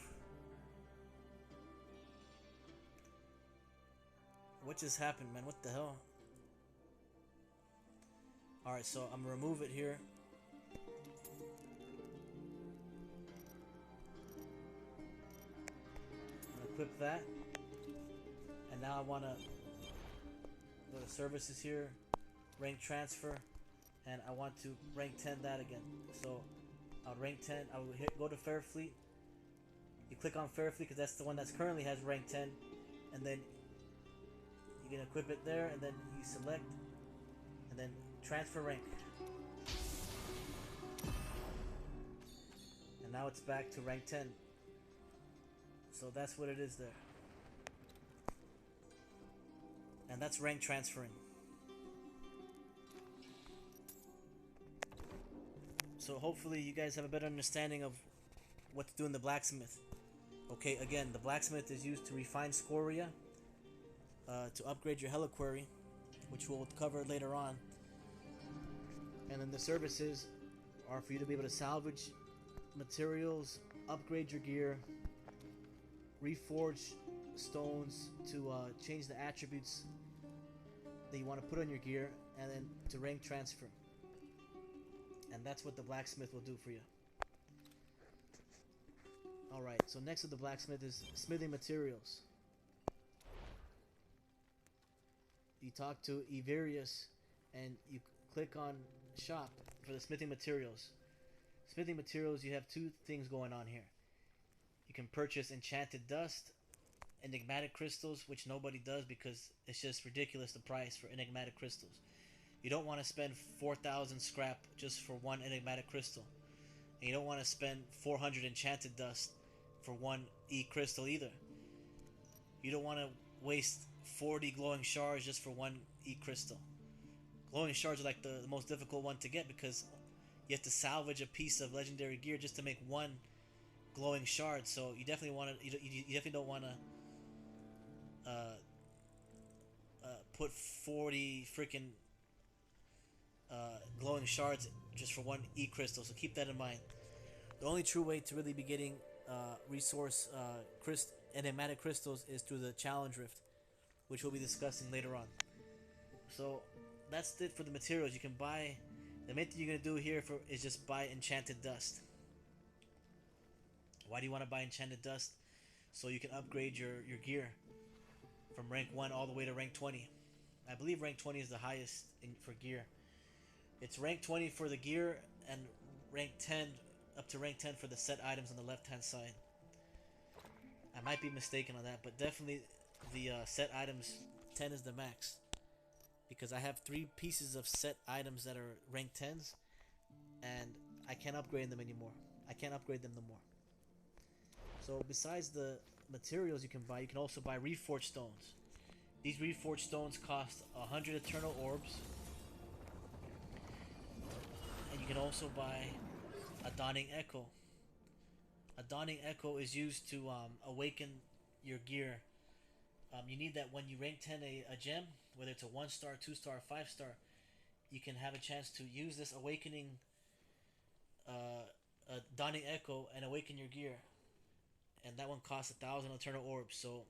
What just happened, man? What the hell? Alright, so I'm gonna remove it here. I'm gonna equip that. And now I want to go to services here, rank transfer, and I want to rank 10 that again. So I'll rank 10, I will go to Fairfleet. You click on Fairfleet because that's the one that's currently has rank 10, and then you can equip it there, and then you select, and then transfer rank. And now it's back to rank 10. So that's what it is there. And that's rank transferring. So hopefully you guys have a better understanding of what to do in the blacksmith. Okay, again, the blacksmith is used to refine scoria, to upgrade your heliquary, which we'll cover later on. And then the services are for you to be able to salvage materials, upgrade your gear, reforge stones to change the attributes that you want to put on your gear, and then to rank transfer. And that's what the blacksmith will do for you. Alright, so next to the blacksmith is smithing materials. You talk to Everius and you click on shop for the smithing materials. Smithing materials, you have two things going on here. You can purchase enchanted dust, enigmatic crystals, which nobody does because it's just ridiculous the price for enigmatic crystals. You don't want to spend 4,000 scrap just for one enigmatic crystal. And you don't want to spend 400 enchanted dust for one E-crystal either. You don't want to waste 40 glowing shards just for one E-crystal. Glowing shards are like the most difficult one to get because you have to salvage a piece of legendary gear just to make one glowing shard. So you definitely want to. You definitely don't want to put 40 freaking glowing shards just for one E-crystal. So keep that in mind. The only true way to really be getting resource enigmatic crystals is through the challenge rift, which we'll be discussing later on. So that's it for the materials. You can buy. The main thing you're gonna do here is just buy enchanted dust. Why do you want to buy enchanted dust? So you can upgrade your gear from rank 1 all the way to rank 20. I believe rank 20 is the highest for gear. It's rank 20 for the gear and rank 10 up to rank 10 for the set items on the left hand side. I might be mistaken on that, but definitely the set items 10 is the max. Because I have 3 pieces of set items that are rank 10s and I can't upgrade them anymore. I can't upgrade them no more. So besides the materials you can buy, you can also buy reforged stones. These reforged stones cost 100 eternal orbs. And you can also buy a Dawning Echo. A Dawning Echo is used to awaken your gear. You need that when you rank 10 a gem, whether it's a 1-star, 2-star, or 5-star, you can have a chance to use this awakening Dawning Echo and awaken your gear. And that one costs 1,000 eternal orbs. So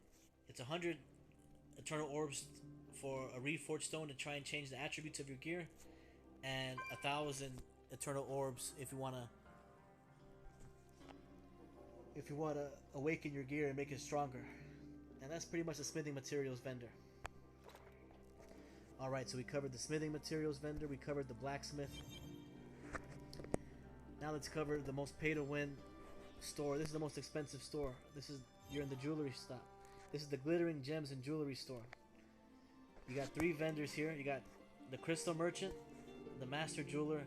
it's 100 eternal orbs for a reforged stone to try and change the attributes of your gear, and 1,000 eternal orbs if you wanna awaken your gear and make it stronger. And that's pretty much the smithing materials vendor. Alright, so we covered the smithing materials vendor, we covered the blacksmith. Now let's cover the most pay to win store. This is the most expensive store. You're in the jewelry shop. This is the glittering gems and jewelry store. You got 3 vendors here. You got the crystal merchant, the master jeweler,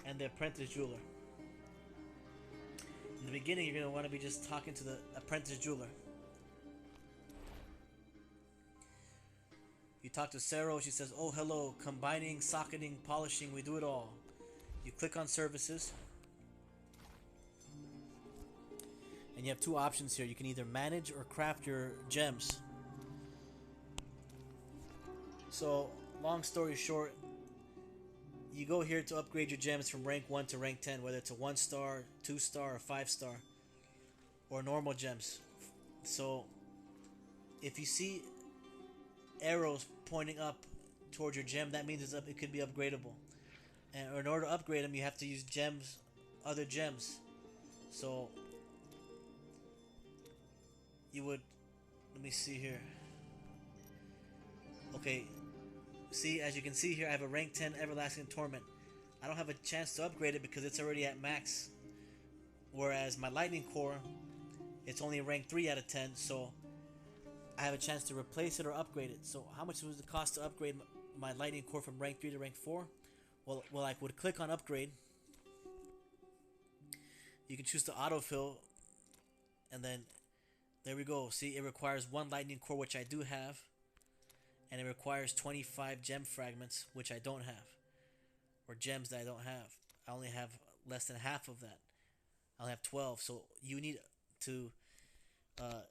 and the apprentice jeweler. In the beginning, you're going to want to be just talking to the apprentice jeweler. You talk to Sarah. She says, "Oh, hello, combining, socketing, polishing, we do it all." You click on services. And you have 2 options here. You can either manage or craft your gems. So, long story short, you go here to upgrade your gems from rank 1 to rank 10, whether it's a 1-star, 2-star, or 5-star, or normal gems. So, if you see arrows pointing up towards your gem, that means it could be upgradable. And in order to upgrade them, you have to use gems, other gems. So you would, let me see here. Okay, see, as you can see here, I have a rank 10 Everlasting Torment. I don't have a chance to upgrade it because it's already at max. Whereas my Lightning Core, it's only rank 3 out of 10, so I have a chance to replace it or upgrade it. So how much does it cost to upgrade my Lightning Core from rank 3 to rank 4? well, I would click on upgrade. You can choose to autofill, and then there we go. See, it requires 1 lightning core, which I do have, and it requires 25 gem fragments, which I don't have, or gems that I don't have. I only have less than half of that. I only have 12, so you need to uh,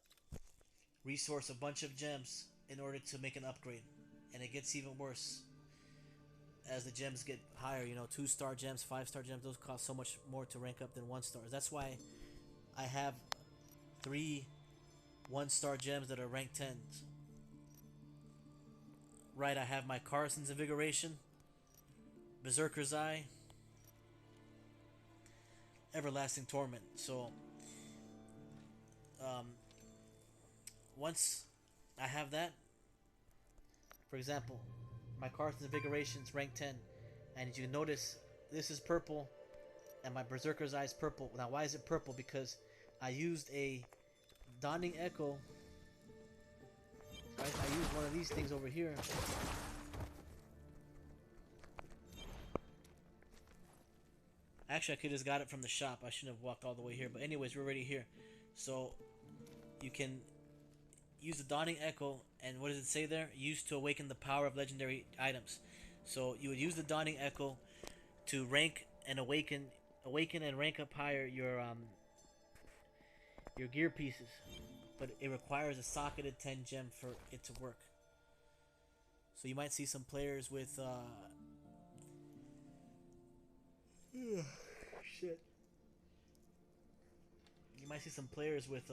resource a bunch of gems in order to make an upgrade, and it gets even worse as the gems get higher. You know, 2-star gems, 5-star gems, those cost so much more to rank up than 1-stars. That's why I have 3 1-star gems that are rank 10s. Right, I have my Carson's Invigoration, Berserker's Eye, Everlasting Torment. So once I have that, for example, my Carson's Invigoration is rank 10, and you notice this is purple and my Berserker's Eye is purple. Now why is it purple? Because I used a Dawning Echo. Right? I used one of these things over here. Actually, I could have just got it from the shop. I shouldn't have walked all the way here. But anyways, we're already here. So you can use the Dawning Echo, and what does it say there? Used to awaken the power of legendary items. So you would use the Dawning Echo to rank and awaken and rank up higher your gear pieces. But it requires a socketed 10 gem for it to work. So you might see some players with shit. You might see some players with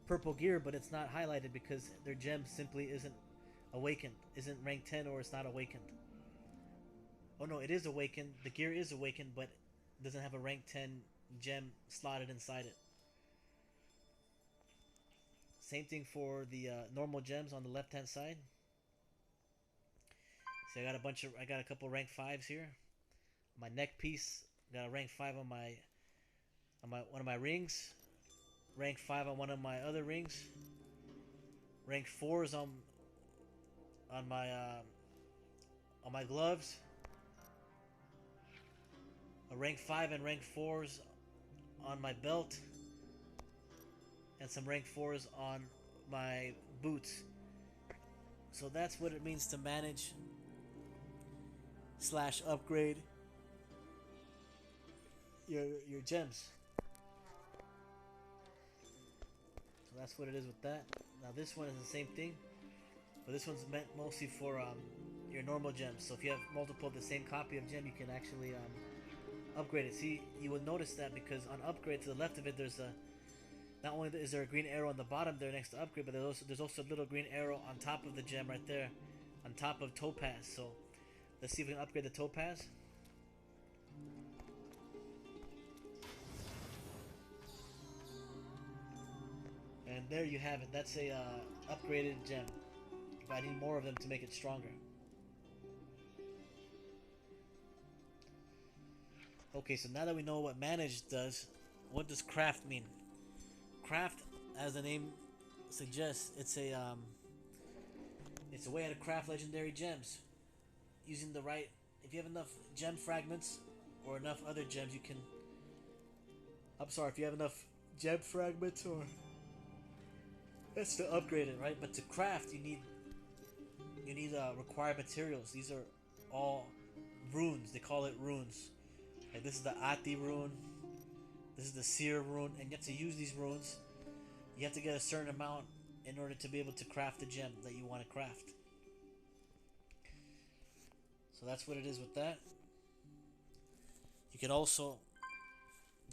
purple gear, but it's not highlighted because their gem simply isn't awakened, isn't rank 10, or it's not awakened. Oh no, it is awakened. The gear is awakened, but doesn't have a rank 10 gem slotted inside it. Same thing for the normal gems on the left hand side. See, I got a couple rank 5s here. My neck piece got a rank 5 on one of my rings. Rank 5 on one of my other rings. Rank 4s on my gloves. A rank 5 and rank 4s on my belt. And some rank 4s on my boots. So that's what it means to manage / upgrade your gems. So that's what it is with that. Now this one is the same thing, but this one's meant mostly for your normal gems. So if you have multiple of the same copy of gem, you can actually upgrade it. See, you will notice that because on upgrade to the left of it, there's a not only is there a green arrow on the bottom there next to upgrade, but there's also a little green arrow on top of the gem right there, on top of Topaz. So let's see if we can upgrade the Topaz. And there you have it. That's a upgraded gem. But I need more of them to make it stronger. Okay, so now that we know what manage does, what does craft mean? Craft, as the name suggests, it's a way to craft legendary gems using the right. If you have enough gem fragments or enough other gems, you can. I'm sorry, if you have enough gem fragments or that's to upgrade it, right? But to craft, you need required materials. These are all runes. They call it runes. Like this is the Ati rune. This is the Seer rune, and you have to use these runes. You have to get a certain amount in order to be able to craft the gem that you want to craft. So that's what it is with that. You can also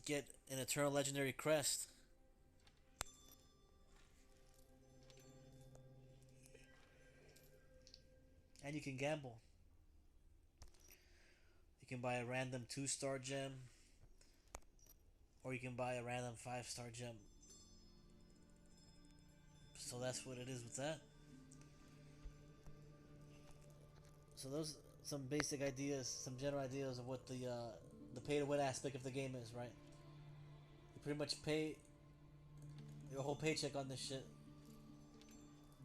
get an Eternal Legendary Crest. And you can gamble. You can buy a random 2-star gem, or you can buy a random 5-star gem. So that's what it is with that. So those some basic ideas, some general ideas of what the pay-to-win aspect of the game is, right? You pretty much pay your whole paycheck on this shit.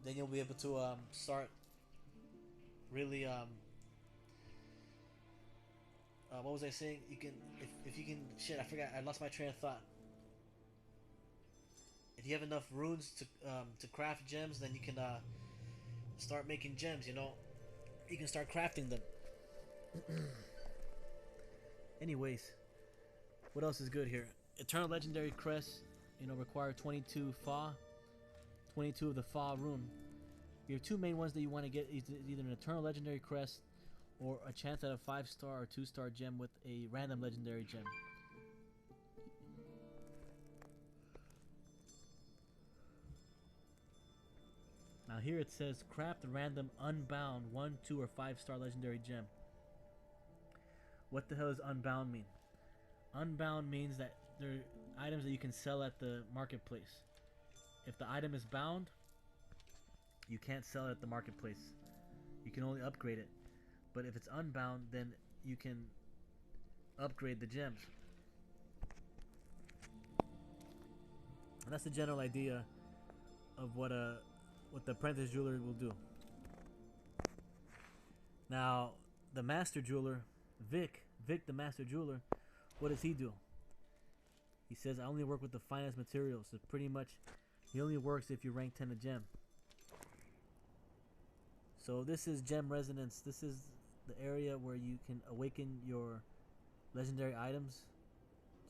Then you'll be able to start really What was I saying? You can, if you can, shit, I forgot. I lost my train of thought. If you have enough runes to craft gems, then you can start making gems. You know, you can start crafting them. Anyways, what else is good here? Eternal Legendary Crest, you know, require 22 Fa, 22 of the Fa rune. You have two main ones that you want to get: either an Eternal Legendary Crest or a chance at a 5-star or 2-star gem with a random legendary gem. Now here it says craft a random unbound 1, 2, or 5-star legendary gem. What the hell does unbound mean? Unbound means that they're items that you can sell at the marketplace. If the item is bound, you can't sell it at the marketplace. You can only upgrade it. But if it's unbound, then you can upgrade the gems. And that's the general idea of what the apprentice jeweler will do. Now, the master jeweler, Vic the master jeweler, what does he do? He says, I only work with the finest materials. So pretty much, he only works if you rank 10 a gem. So this is gem resonance. This is the area where you can awaken your legendary items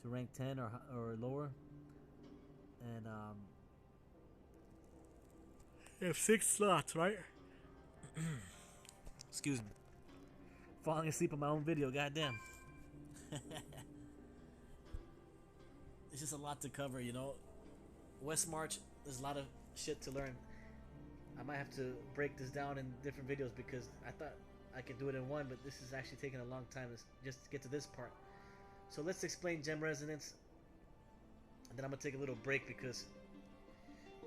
to rank 10 or lower. And you have 6 slots, right? Excuse me. Falling asleep on my own video, goddamn. It's just a lot to cover, you know. WestMarch, there's a lot of shit to learn. I might have to break this down in different videos because I thought I could do it in one, but this is actually taking a long time just to get to this part. So let's explain gem resonance, and then I'm gonna take a little break because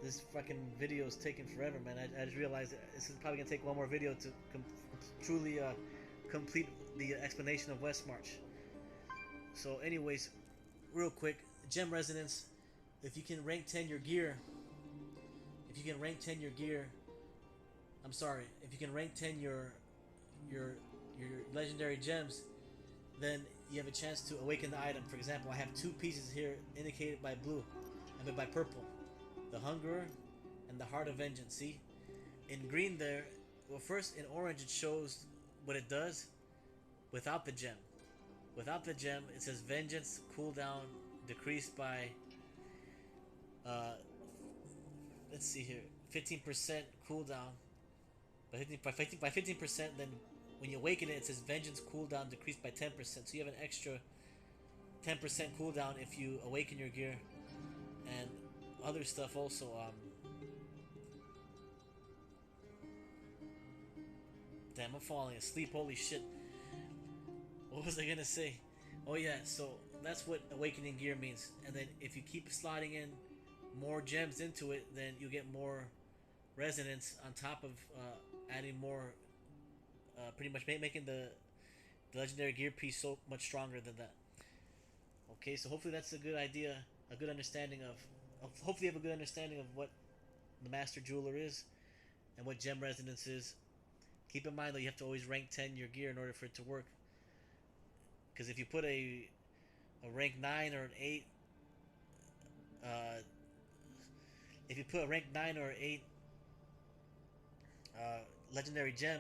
this fucking video is taking forever, man. I just realized that this is probably gonna take one more video to truly complete the explanation of WestMarch. So anyways, real quick, gem resonance, if you can rank 10 your gear, if you can rank 10 your gear, I'm sorry, if you can rank 10 your legendary gems, then you have a chance to awaken the item. For example, I have 2 pieces here indicated by blue, I mean by purple, the Hungerer and the Heart of Vengeance. See, in green there, well, first in orange it shows what it does without the gem. Without the gem, it says Vengeance cooldown decreased by let's see here, 15% cooldown. By 15%, then when you awaken it, it says Vengeance cooldown decreased by 10%. So you have an extra 10% cooldown if you awaken your gear, and other stuff also. Damn, I'm falling asleep. Holy shit. What was I gonna say? Oh yeah, so that's what awakening gear means. And then if you keep slotting in more gems into it, then you get more resonance on top of adding more, pretty much making the legendary gear piece so much stronger than that. Okay, so hopefully that's a good idea, a good understanding of hopefully you have a good understanding of what the master jeweler is and what gem resonance is. Keep in mind though, you have to always rank 10 your gear in order for it to work. Because if you put a rank 9 or an 8, if you put a rank 9 or 8 legendary gem,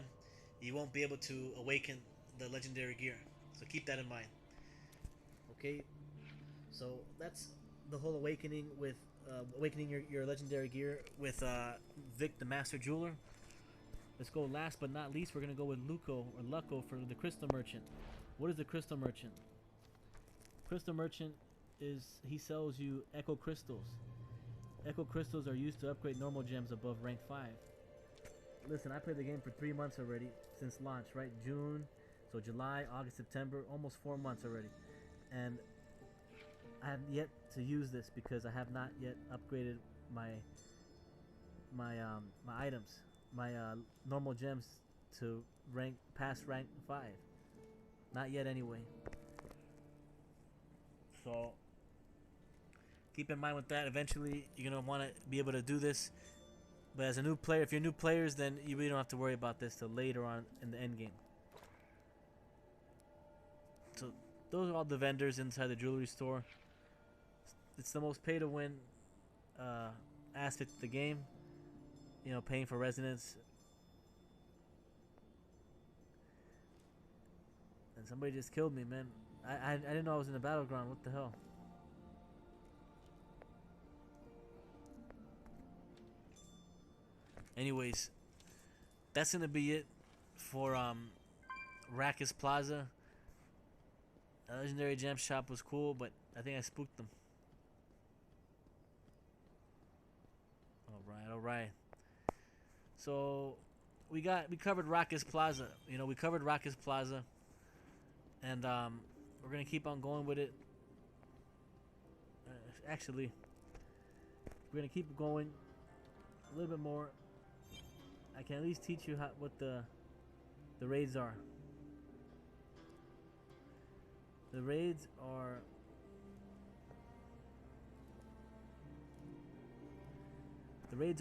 you won't be able to awaken the legendary gear. So keep that in mind. Okay, so that's the whole awakening with awakening your legendary gear with Vic the Master Jeweler. Let's go last but not least, we're gonna go with Lucco for the Crystal Merchant. What is the Crystal Merchant? Crystal Merchant is, he sells you Echo Crystals. Echo Crystals are used to upgrade normal gems above rank 5. Listen, I played the game for 3 months already since launch, right? June, so July, August, September, almost 4 months already. And I have yet to use this because I have not yet upgraded my items, my normal gems to past rank 5. Not yet anyway. So keep in mind with that, eventually you're gonna want to be able to do this. But as a new player, if you're new players, then you really don't have to worry about this till later on in the end game. So those are all the vendors inside the jewelry store. It's the most pay to win aspect of the game. You know, paying for residence. And somebody just killed me, man. I didn't know I was in the battleground. What the hell? Anyways, that's gonna be it for Rackus Plaza. Legendary Gem Shop was cool, but I think I spooked them. All right. So we covered Rackus Plaza. You know, we covered Rackus Plaza, and we're gonna keep on going with it. Actually, we're gonna keep going a little bit more. I can at least teach you what the raids are. The raids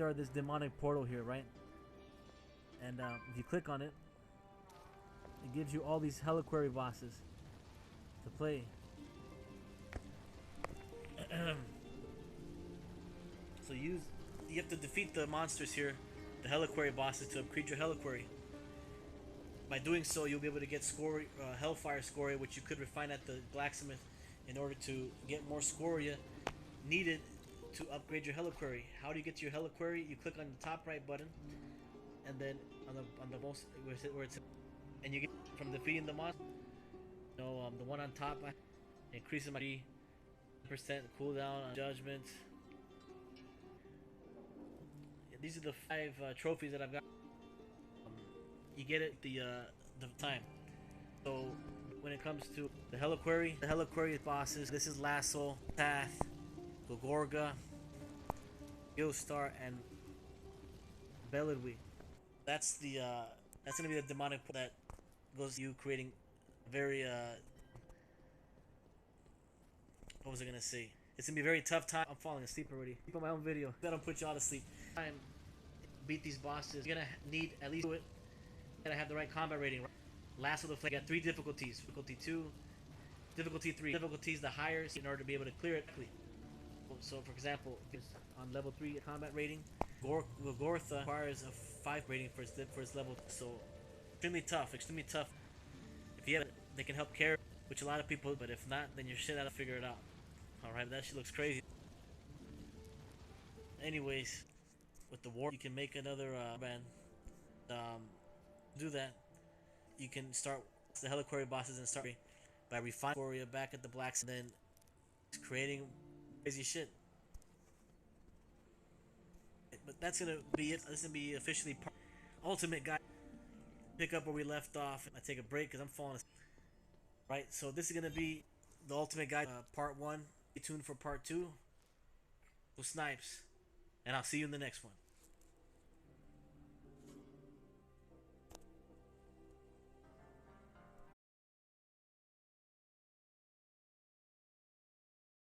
are this demonic portal here, right? And if you click on it, it gives you all these Heliquary bosses to play. So you have to defeat the monsters here, the Heliquary bosses, to upgrade your Heliquary. By doing so, you'll be able to get Hellfire Scoria, which you could refine at the Blacksmith in order to get more Scoria needed to upgrade your Heliquary. How do you get to your Heliquary? You click on the top right button, and then on the most where it's and you get from defeating the monster. You know, the one on top increases my percent cooldown on judgment. These are the 5 trophies that I've got. You get it the time. So when it comes to the Heliquary bosses, this is Lasso, Path, Gogorga, Geostar, and Beledwi. That's gonna be the demonic that goes to you creating very what was I gonna say? It's gonna be a very tough time. I'm falling asleep already. Keep on my own video. I don't put you all to sleep. Time beat these bosses. You're gonna need at least do it. You're gonna have the right combat rating. Right? Lasso the Flame. You got 3 difficulties. Difficulty 2, difficulty 3. Difficulty is the higher in order to be able to clear it quickly. So for example, on level 3 combat rating, Gortha requires a 5 rating for its level. So extremely tough. Extremely tough. If you have it, they can help carry, which a lot of people. But if not, then you're shit out to figure it out. Alright, that shit looks crazy. Anyways, with the war, you can make another band. Do that. You can start the Heliquary bosses and start by refining Scoria back at the blacks, and then creating crazy shit. But that's gonna be it. This is gonna be officially Ultimate Guide. Pick up where we left off. I take a break because I'm falling asleep. Right, so this is gonna be the Ultimate Guide part 1. Stay tuned for part 2 with Snipes, and I'll see you in the next one.